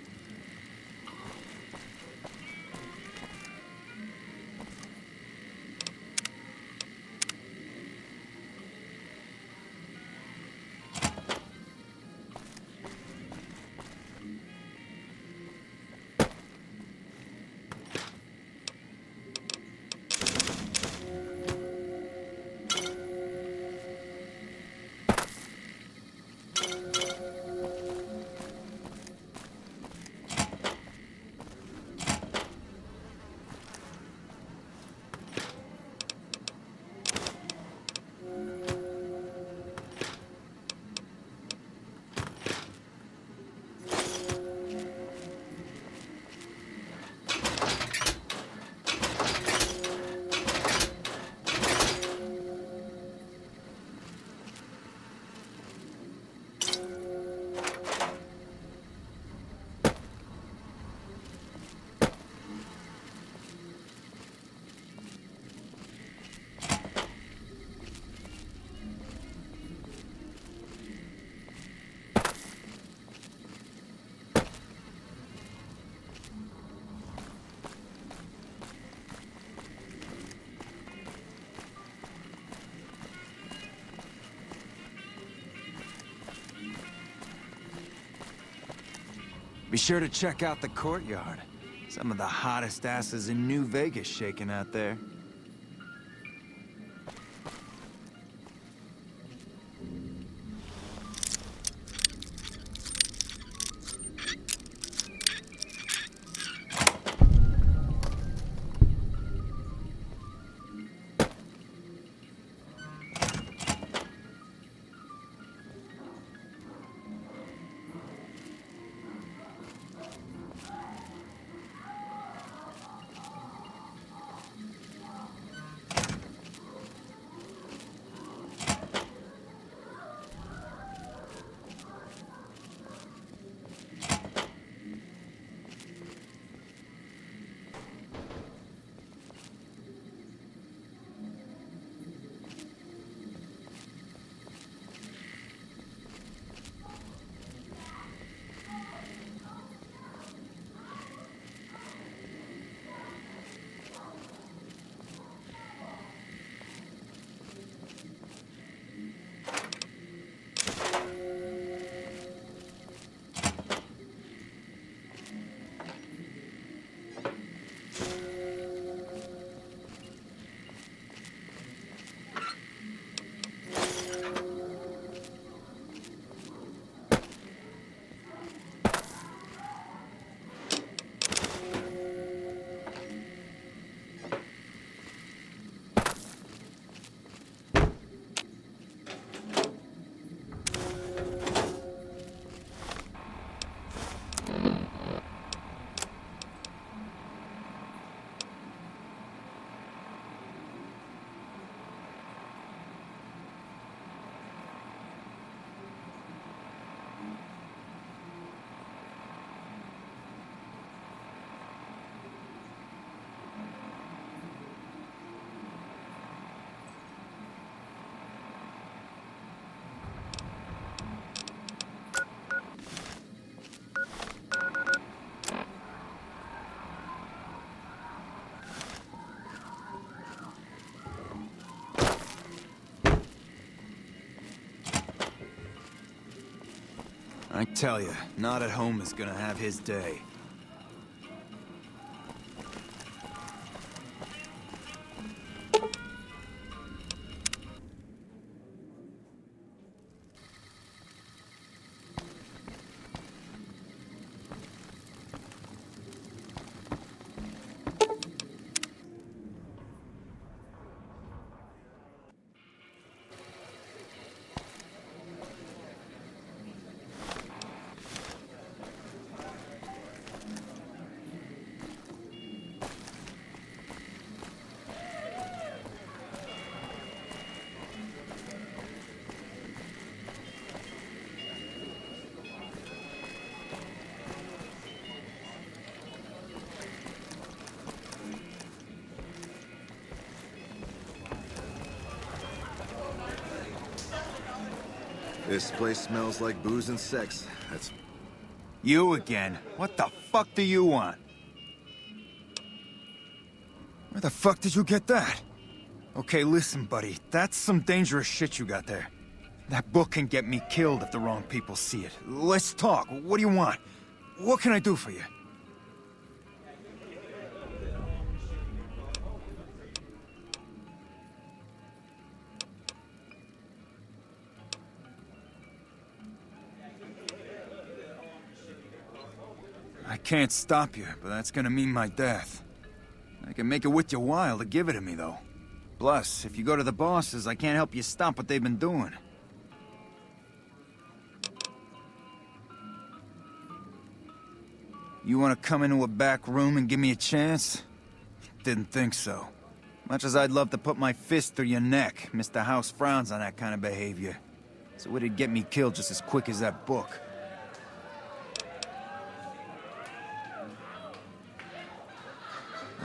Be sure to check out the courtyard. Some of the hottest asses in New Vegas shaking out there. I tell you, not at home is gonna have his day. This place smells like booze and sex. That's... You again? What the fuck do you want? Where the fuck did you get that? Okay, listen, buddy. That's some dangerous shit you got there. That book can get me killed if the wrong people see it. Let's talk. What do you want? What can I do for you? I can't stop you, but that's gonna mean my death. I can make it worth your while to give it to me, though. Plus, if you go to the bosses, I can't help you stop what they've been doing. You wanna come into a back room and give me a chance? Didn't think so. Much as I'd love to put my fist through your neck, Mr. House frowns on that kind of behavior. So it'd get me killed just as quick as that book.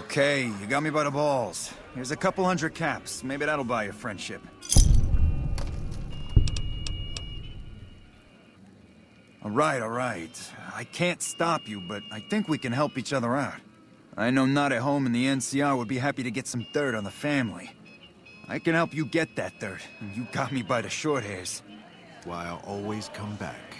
Okay, you got me by the balls. Here's a couple hundred caps. Maybe that'll buy your friendship. All right. I can't stop you, but I think we can help each other out. I know Not at Home and the NCR would be happy to get some dirt on the family. I can help you get that dirt, and you got me by the short hairs. Why I'll always come back.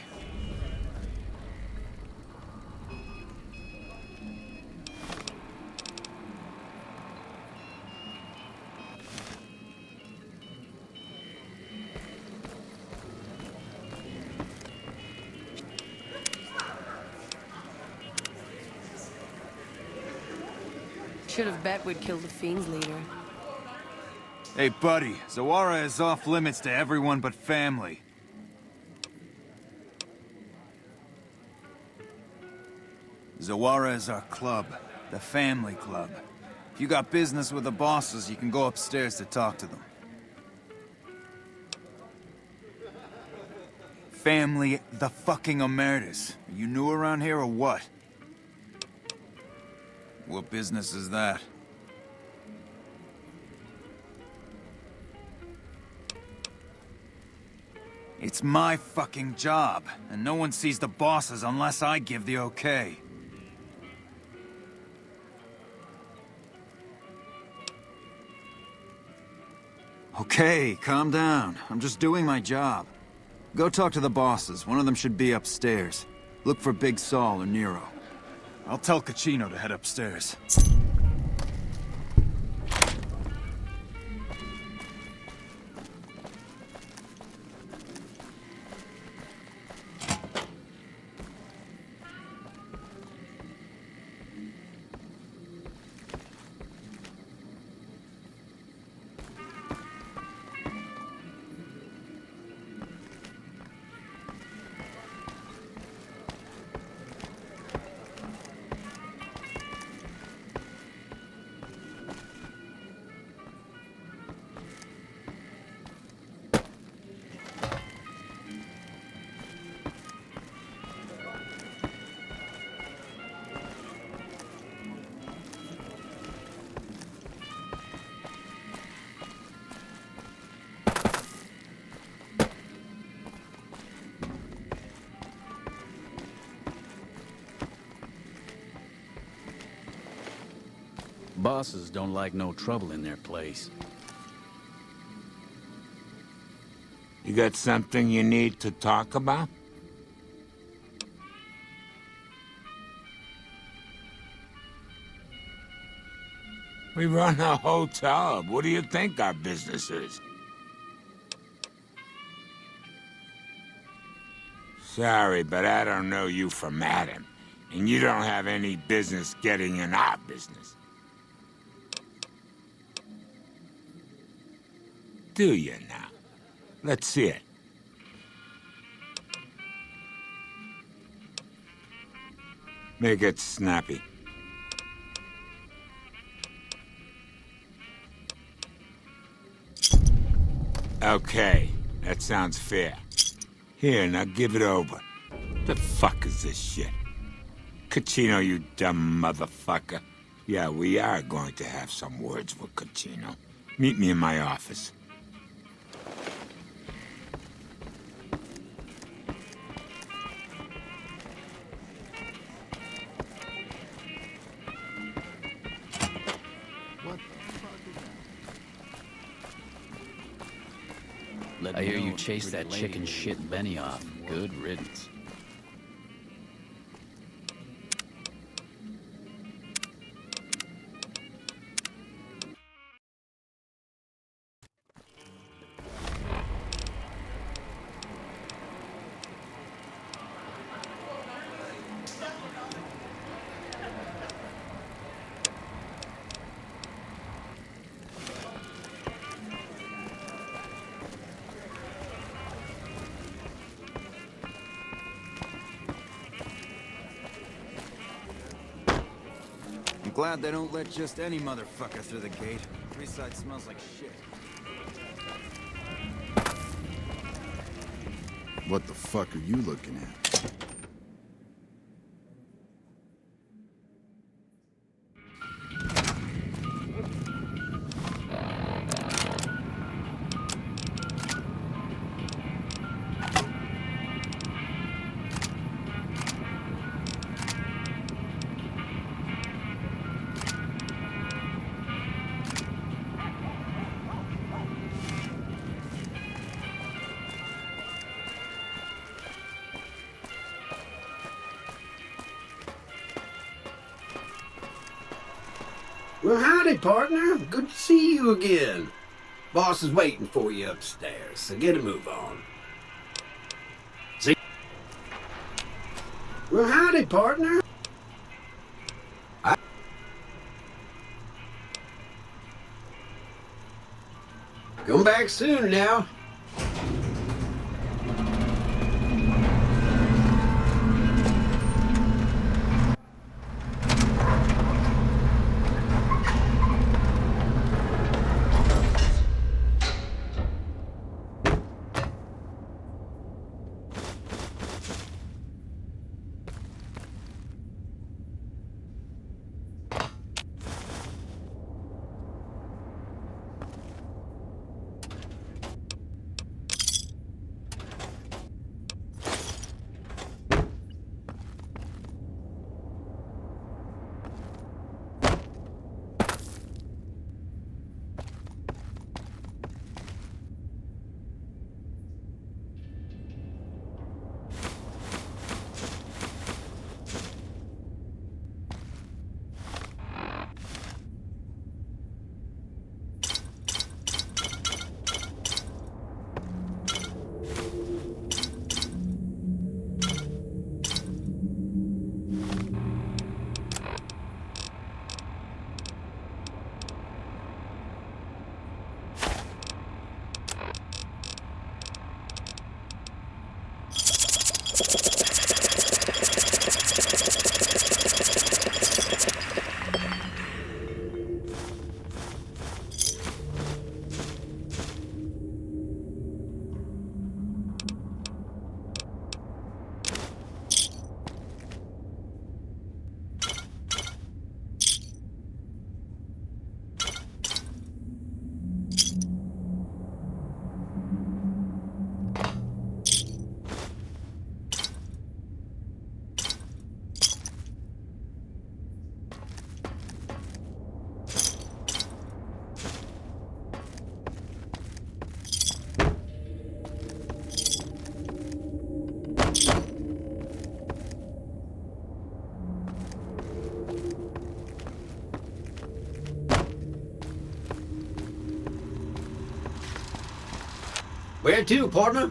Should have bet we'd kill the Fiend's leader. Hey, buddy, Zawara is off limits to everyone but family. Zawara is our club, the family club. If you got business with the bosses, you can go upstairs to talk to them. Family the fucking Emeritus. You new around here or what? What business is that? It's my fucking job, and no one sees the bosses unless I give the okay. Okay, calm down. I'm just doing my job. Go talk to the bosses. One of them should be upstairs. Look for Big Saul or Nero. I'll tell Caccino to head upstairs. Bosses don't like no trouble in their place. You got something you need to talk about? We run a hotel. What do you think our business is? Sorry, but I don't know you from Adam, and you don't have any business getting in our business. Do you now? Let's see it. Make it snappy. Okay, that sounds fair. Here, now give it over. The fuck is this shit? Cucino, you dumb motherfucker. Yeah, we are going to have some words with Cucino. Meet me in my office. I hear you chased that chicken shit Benny off. Good riddance. I'm glad they don't let just any motherfucker through the gate. Freeside smells like shit. What the fuck are you looking at? Well, howdy, partner. Good to see you again. Boss is waiting for you upstairs, so get a move on. See? Well, howdy, partner. Come back soon now. Where to, partner?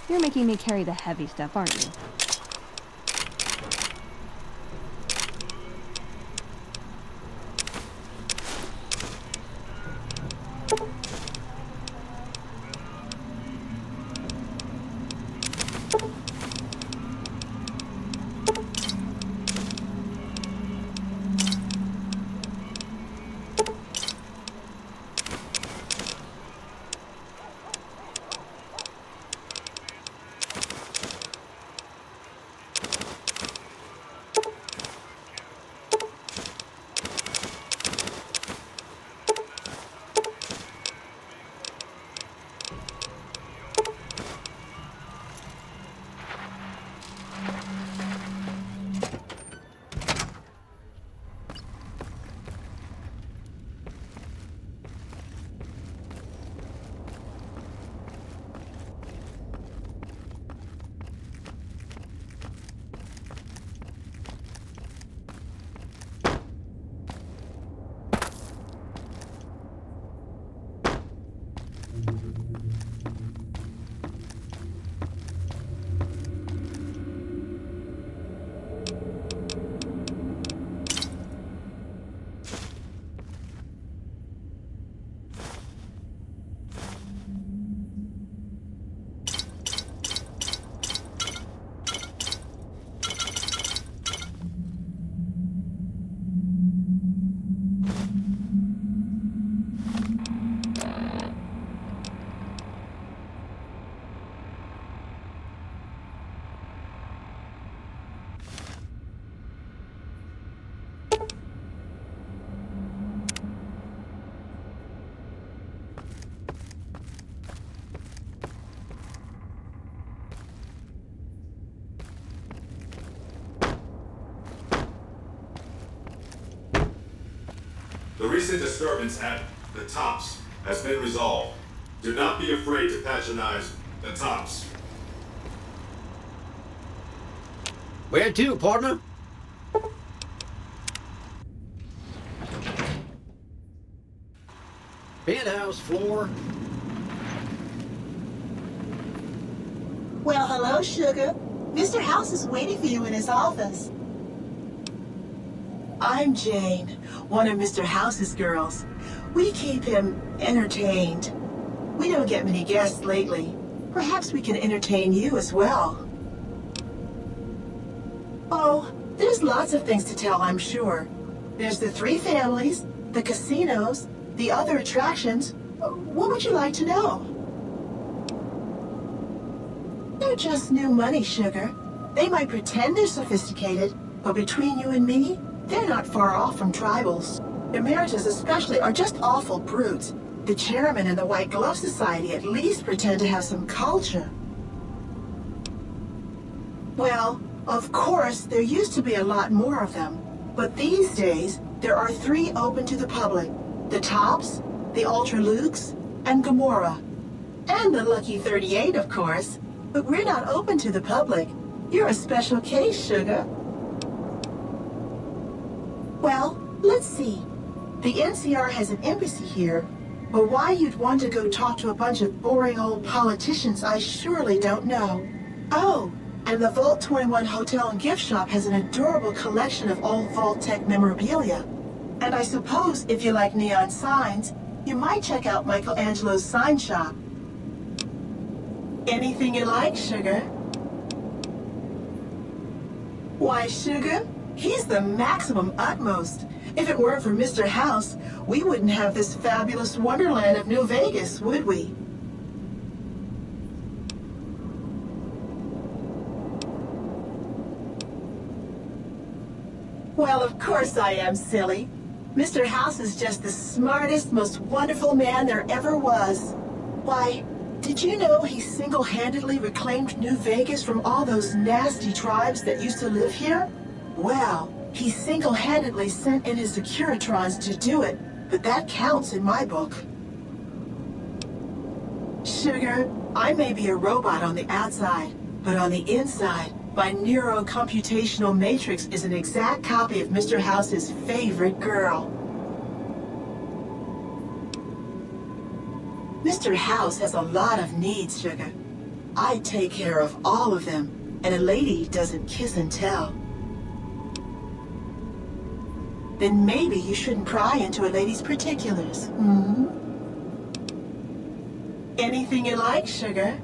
You're making me carry the heavy stuff, aren't you? The recent disturbance at the Tops has been resolved. Do not be afraid to patronize the Tops. Where to, partner? Penthouse floor. hello, Sugar. Mr. House is waiting for you in his office. I'm Jane, one of Mr. House's girls. We keep him entertained. We don't get many guests lately. Perhaps we can entertain you as well. Oh, there's lots of things to tell, I'm sure. There's the 3 families, the casinos, the other attractions. What would you like to know? They're just new money, Sugar. They might pretend they're sophisticated, but between you and me, they're not far off from tribals. Emeritus especially are just awful brutes. The chairman and the White Glove Society at least pretend to have some culture. Well, of course, there used to be a lot more of them. But these days, there are 3 open to the public. The Tops, the Ultra Lukes, and Gomorrah. And the Lucky 38, of course. But we're not open to the public. You're a special case, Sugar. Well, let's see. The NCR has an embassy here, but why you'd want to go talk to a bunch of boring old politicians, I surely don't know. Oh, and the Vault 21 Hotel and Gift Shop has an adorable collection of old Vault-Tec memorabilia. And I suppose if you like neon signs, you might check out Michelangelo's sign shop. Anything you like, Sugar? Why, Sugar? He's the maximum utmost. If it weren't for Mr. House, we wouldn't have this fabulous wonderland of New Vegas, would we? Well, of course I am, silly. Mr. House is just the smartest, most wonderful man there ever was. Why, did you know he single-handedly reclaimed New Vegas from all those nasty tribes that used to live here? Well, he single-handedly sent in his Securitrons to do it, but that counts in my book. Sugar, I may be a robot on the outside, but on the inside, my neurocomputational matrix is an exact copy of Mr. House's favorite girl. Mr. House has a lot of needs, Sugar. I take care of all of them, and a lady doesn't kiss and tell. Then maybe you shouldn't pry into a lady's particulars, hmm? Anything you like, Sugar?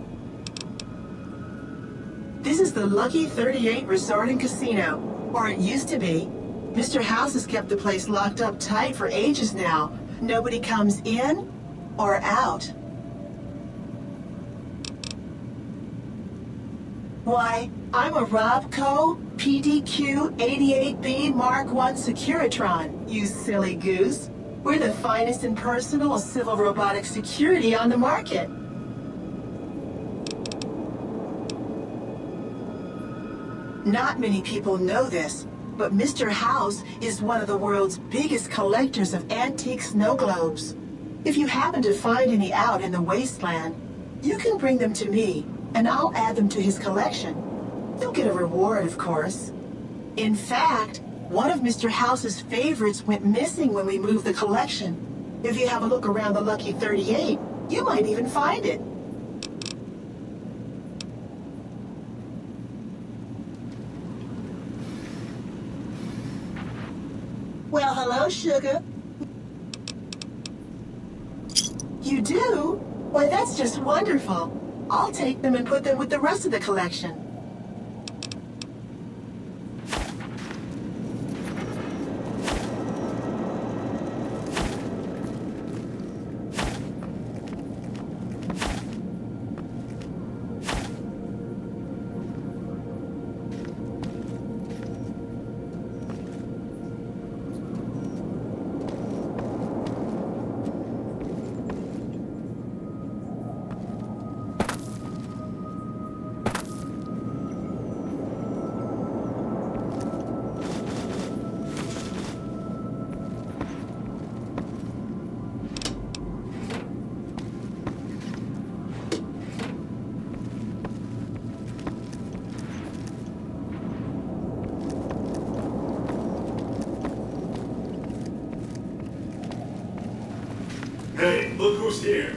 This is the Lucky 38 Resort and Casino, or it used to be. Mr. House has kept the place locked up tight for ages now. Nobody comes in or out. Why, I'm a Robco PDQ 88B Mark I Securitron, you silly goose. We're the finest in personal civil robotic security on the market. Not many people know this, but Mr. House is one of the world's biggest collectors of antique snow globes. If you happen to find any out in the wasteland, you can bring them to me, and I'll add them to his collection. You'll get a reward, of course. In fact, one of Mr. House's favorites went missing when we moved the collection. If you have a look around the Lucky 38, you might even find it. Well, hello, Sugar. You do? Why, that's just wonderful. I'll take them and put them with the rest of the collection. Hey, look who's here.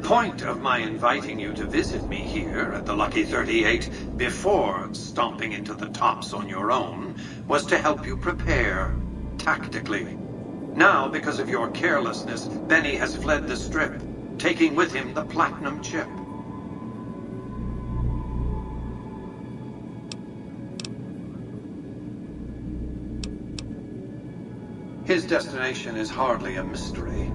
point of my inviting you to visit me here at the Lucky 38 before stomping into the tops on your own was to help you prepare, tactically. Now, because of your carelessness, Benny has fled the Strip, taking with him the platinum chip. His destination is hardly a mystery.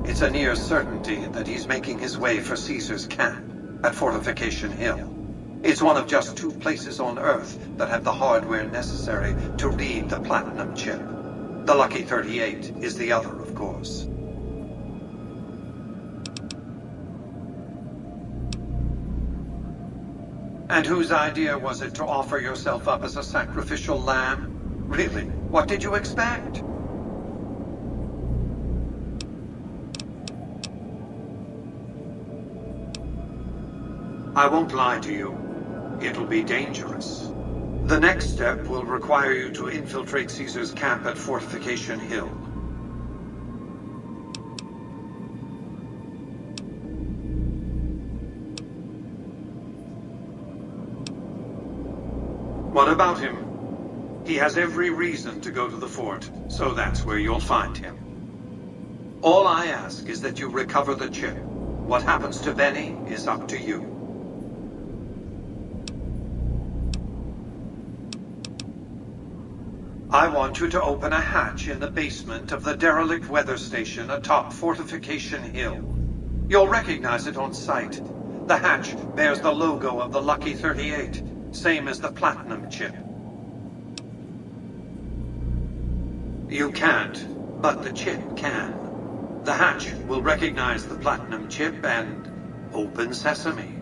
It's a near certainty that he's making his way for Caesar's camp at Fortification Hill. It's one of just 2 places on Earth that have the hardware necessary to read the platinum chip. The Lucky 38 is the other, of course. And whose idea was it to offer yourself up as a sacrificial lamb? Really, what did you expect? I won't lie to you. It'll be dangerous. The next step will require you to infiltrate Caesar's camp at Fortification Hill. What about him? He has every reason to go to the fort, so that's where you'll find him. All I ask is that you recover the chip. What happens to Benny is up to you. I want you to open a hatch in the basement of the derelict weather station atop Fortification Hill. You'll recognize it on sight. The hatch bears the logo of the Lucky 38, same as the platinum chip. You can't, but the chip can. The hatch will recognize the platinum chip and open sesame.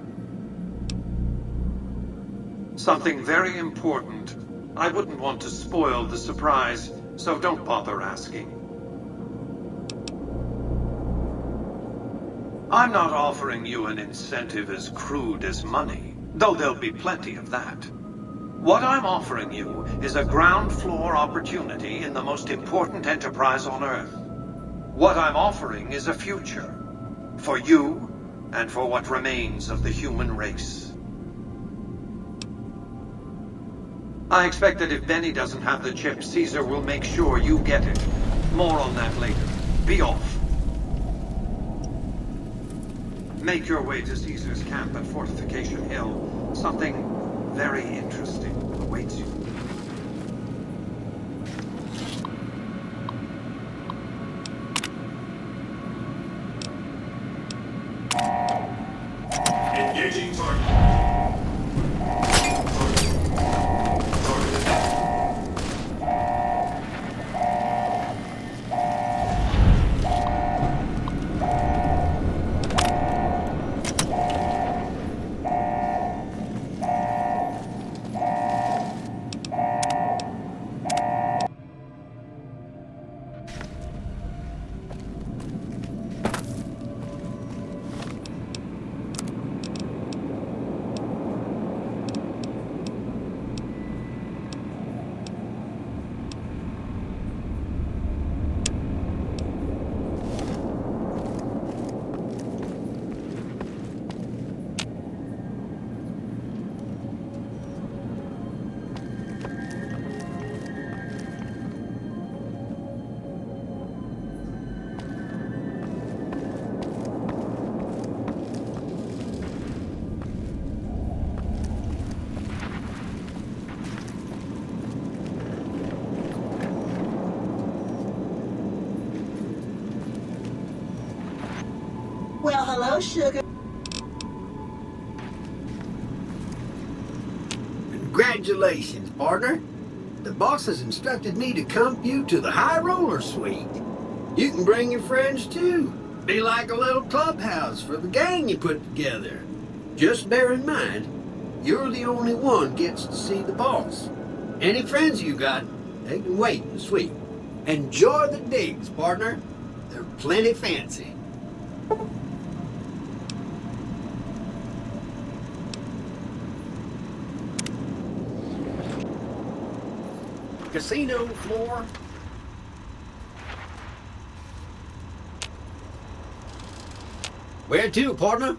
Something very important. I wouldn't want to spoil the surprise, so don't bother asking. I'm not offering you an incentive as crude as money, though there'll be plenty of that. What I'm offering you is a ground floor opportunity in the most important enterprise on Earth. What I'm offering is a future. For you, and for what remains of the human race. I expect that if Benny doesn't have the chip, Caesar will make sure you get it. More on that later. Be off. Make your way to Caesar's camp at Fortification Hill. Something very interesting awaits you. Engaging target. Well, hello, sugar. Congratulations, partner. The boss has instructed me to comp you to the High Roller Suite. You can bring your friends, too. Be like a little clubhouse for the gang you put together. Just bear in mind, you're the only one gets to see the boss. Any friends you got, they can wait in the suite. Enjoy the digs, partner. They're plenty fancy. Casino floor. Where to, partner?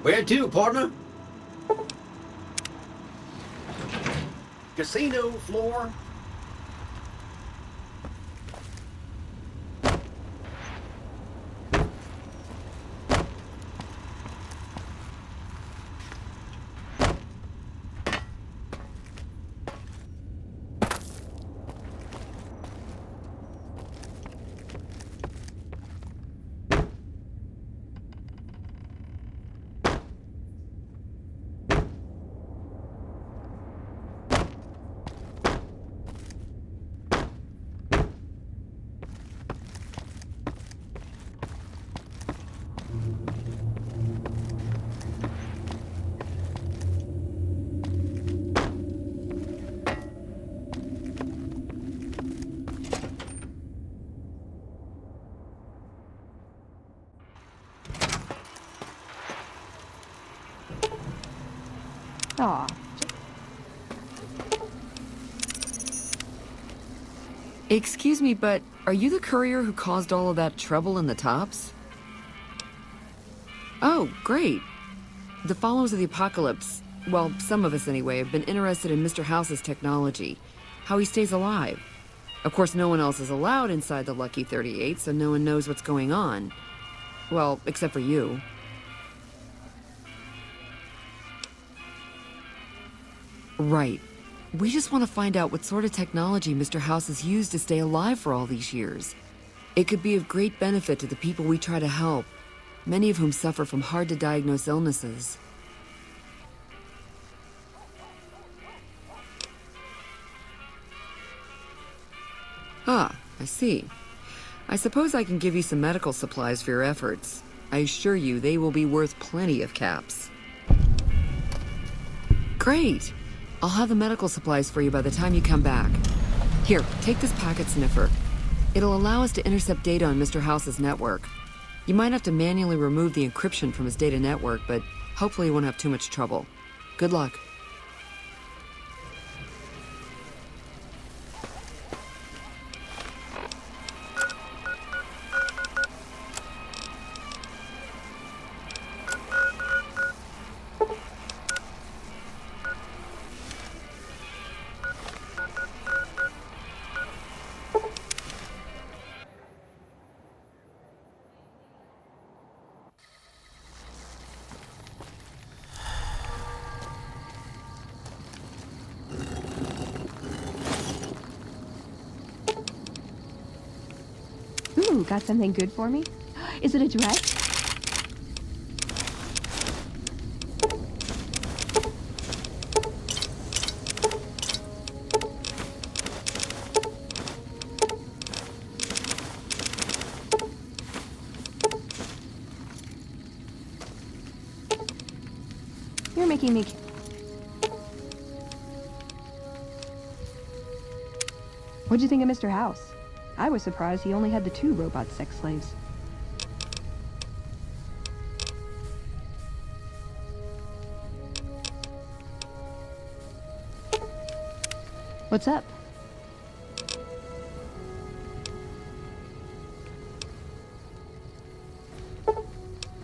Where to, partner? casino floor. Aw. Excuse me, but are you the courier who caused all of that trouble in the tops? Oh, great. The followers of the apocalypse, well, some of us anyway, have been interested in Mr. House's technology, how he stays alive. Of course, no one else is allowed inside the Lucky 38, so no one knows what's going on. Well, except for you. Right. We just want to find out what sort of technology Mr. House has used to stay alive for all these years. It could be of great benefit to the people we try to help, many of whom suffer from hard-to-diagnose illnesses. Ah, I see. I suppose I can give you some medical supplies for your efforts. I assure you they will be worth plenty of caps. Great! I'll have the medical supplies for you by the time you come back. Here, take this packet sniffer. It'll allow us to intercept data on Mr. House's network. You might have to manually remove the encryption from his data network, but hopefully you won't have too much trouble. Good luck. Ooh, got something good for me? Is it a dress? You're making me... What'd you think of Mr. House? I was surprised he only had the 2 robot sex slaves. What's up?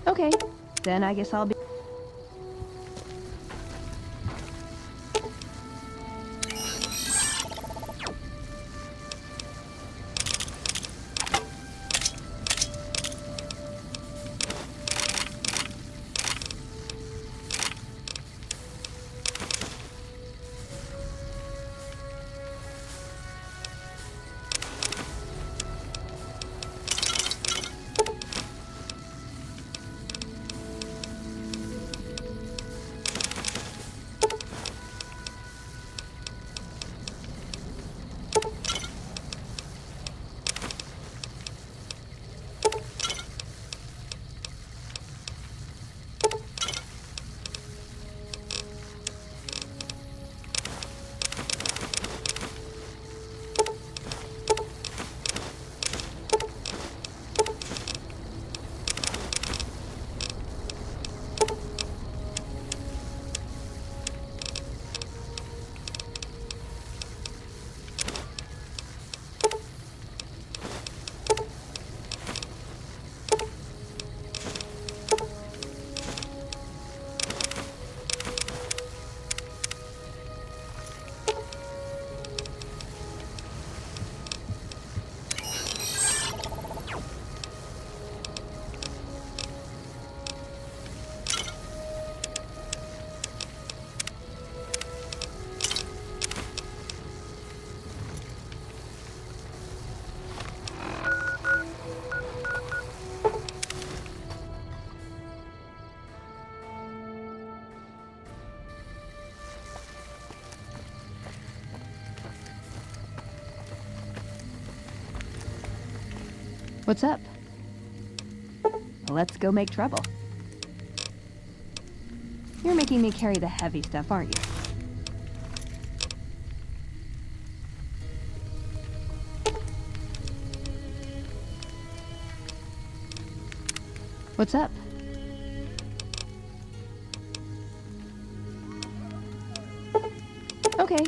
Okay, then I guess I'll be... What's up? Let's go make trouble. You're making me carry the heavy stuff, aren't you? What's up? Okay.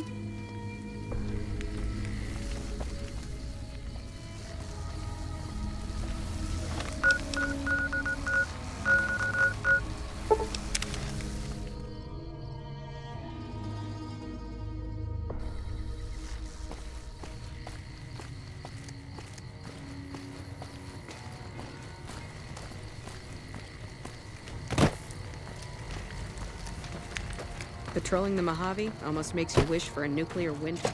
Patrolling the Mojave almost makes you wish for a nuclear winter.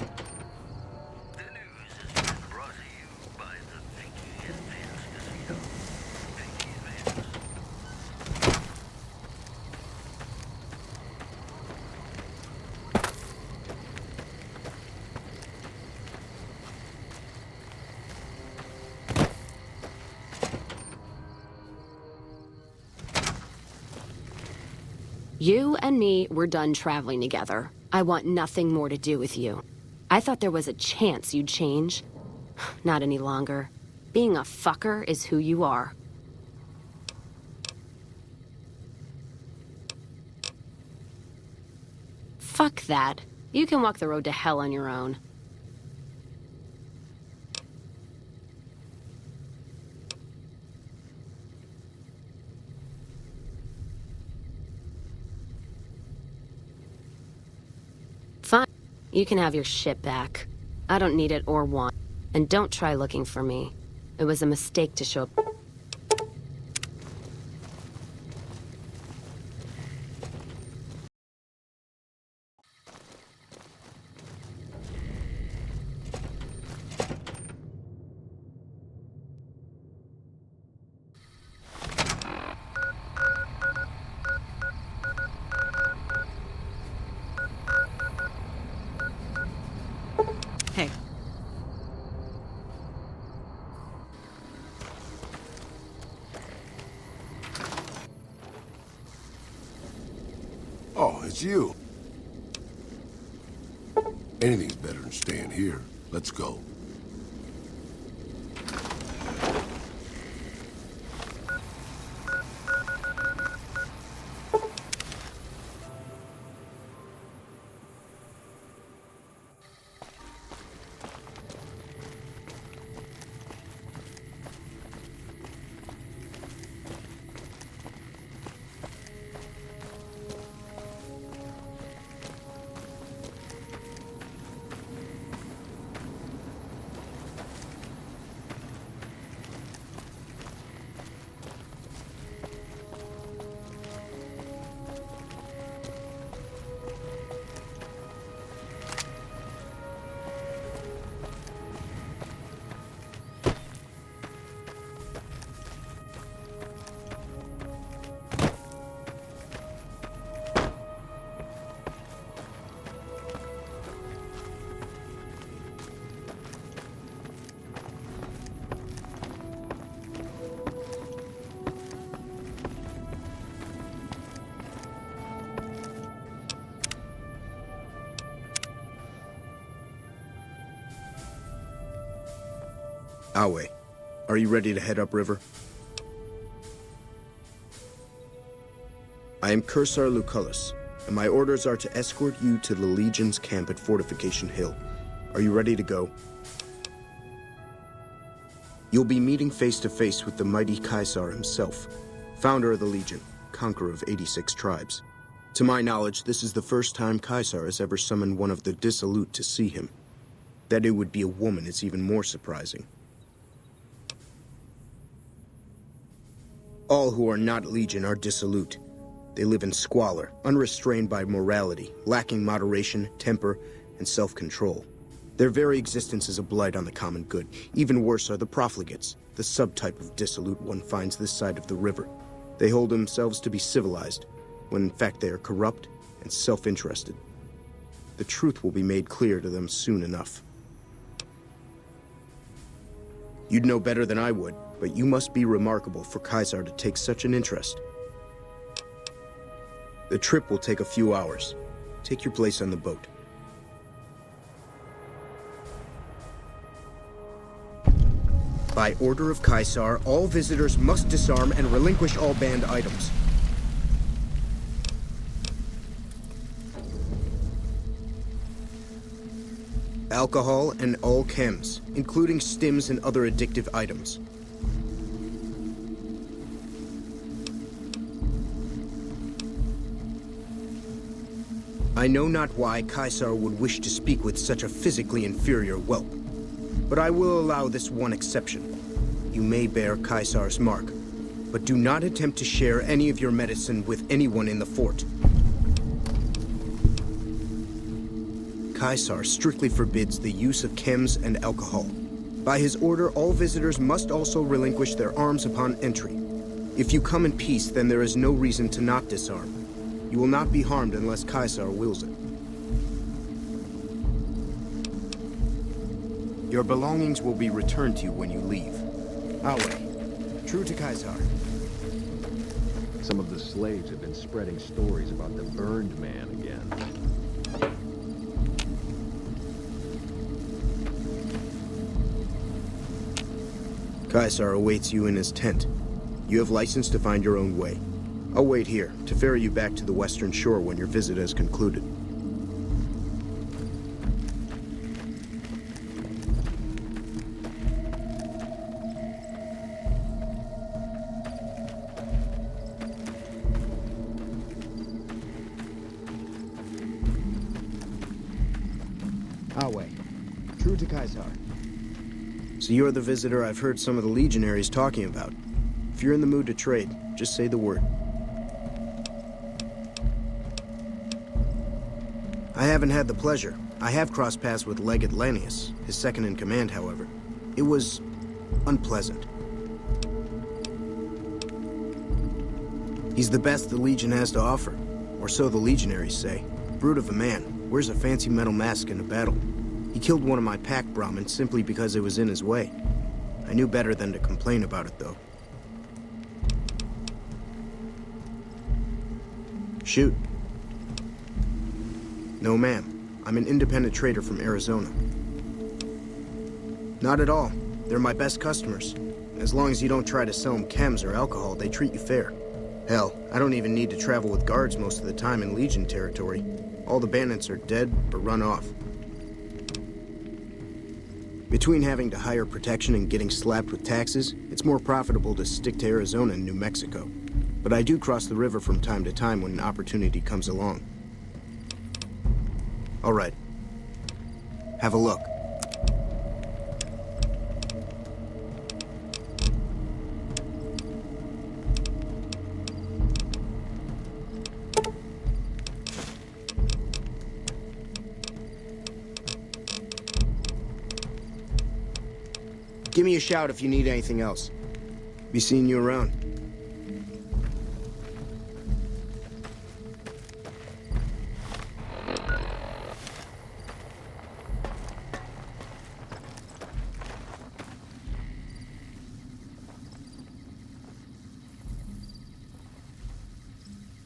You and me, we're done traveling together. I want nothing more to do with you. I thought there was a chance you'd change. Not any longer. Being a fucker is who you are. Fuck that. You can walk the road to hell on your own. Fine. You can have your shit back. I don't need it or want. And don't try looking for me. It was a mistake to show up. Hey. Oh, it's you. Anything's better than staying here. Let's go. Awe, are you ready to head upriver? I am Cursar Lucullus, and my orders are to escort you to the Legion's camp at Fortification Hill. Are you ready to go? You'll be meeting face to face with the mighty Caesar himself, founder of the Legion, conqueror of 86 tribes. To my knowledge, this is the first time Caesar has ever summoned one of the dissolute to see him. That it would be a woman is even more surprising. All who are not Legion are dissolute. They live in squalor, unrestrained by morality, lacking moderation, temper, and self-control. Their very existence is a blight on the common good. Even worse are the profligates, the subtype of dissolute one finds this side of the river. They hold themselves to be civilized, when in fact they are corrupt and self-interested. The truth will be made clear to them soon enough. You'd know better than I would, but you must be remarkable for Caesar to take such an interest. The trip will take a few hours. Take your place on the boat. By order of Caesar, all visitors must disarm and relinquish all banned items. Alcohol and all chems, including stims and other addictive items. I know not why Caesar would wish to speak with such a physically inferior whelp, but I will allow this one exception. You may bear Caesar's mark, but do not attempt to share any of your medicine with anyone in the fort. Caesar strictly forbids the use of chems and alcohol. By his order, all visitors must also relinquish their arms upon entry. If you come in peace, then there is no reason to not disarm. You will not be harmed unless Caesar wills it. Your belongings will be returned to you when you leave. Awe, true to Caesar. Some of the slaves have been spreading stories about the burned man again. Caesar awaits you in his tent. You have license to find your own way. I'll wait here to ferry you back to the western shore when your visit has concluded. Awe, true to Caesar. So you're the visitor I've heard some of the legionaries talking about. If you're in the mood to trade, just say the word. I haven't had the pleasure. I have crossed paths with Legate Lanius, his second in command, however. It was unpleasant. He's the best the Legion has to offer, or so the legionaries say. Brute of a man, wears a fancy metal mask in a battle. He killed one of my pack Brahmins simply because it was in his way. I knew better than to complain about it, though. Shoot. No, ma'am. I'm an independent trader from Arizona. Not at all. They're my best customers. As long as you don't try to sell them chems or alcohol, they treat you fair. Hell, I don't even need to travel with guards most of the time in Legion territory. All the bandits are dead or run off. Between having to hire protection and getting slapped with taxes, it's more profitable to stick to Arizona and New Mexico. But I do cross the river from time to time when an opportunity comes along. All right. Have a look. Give me a shout if you need anything else. Be seeing you around.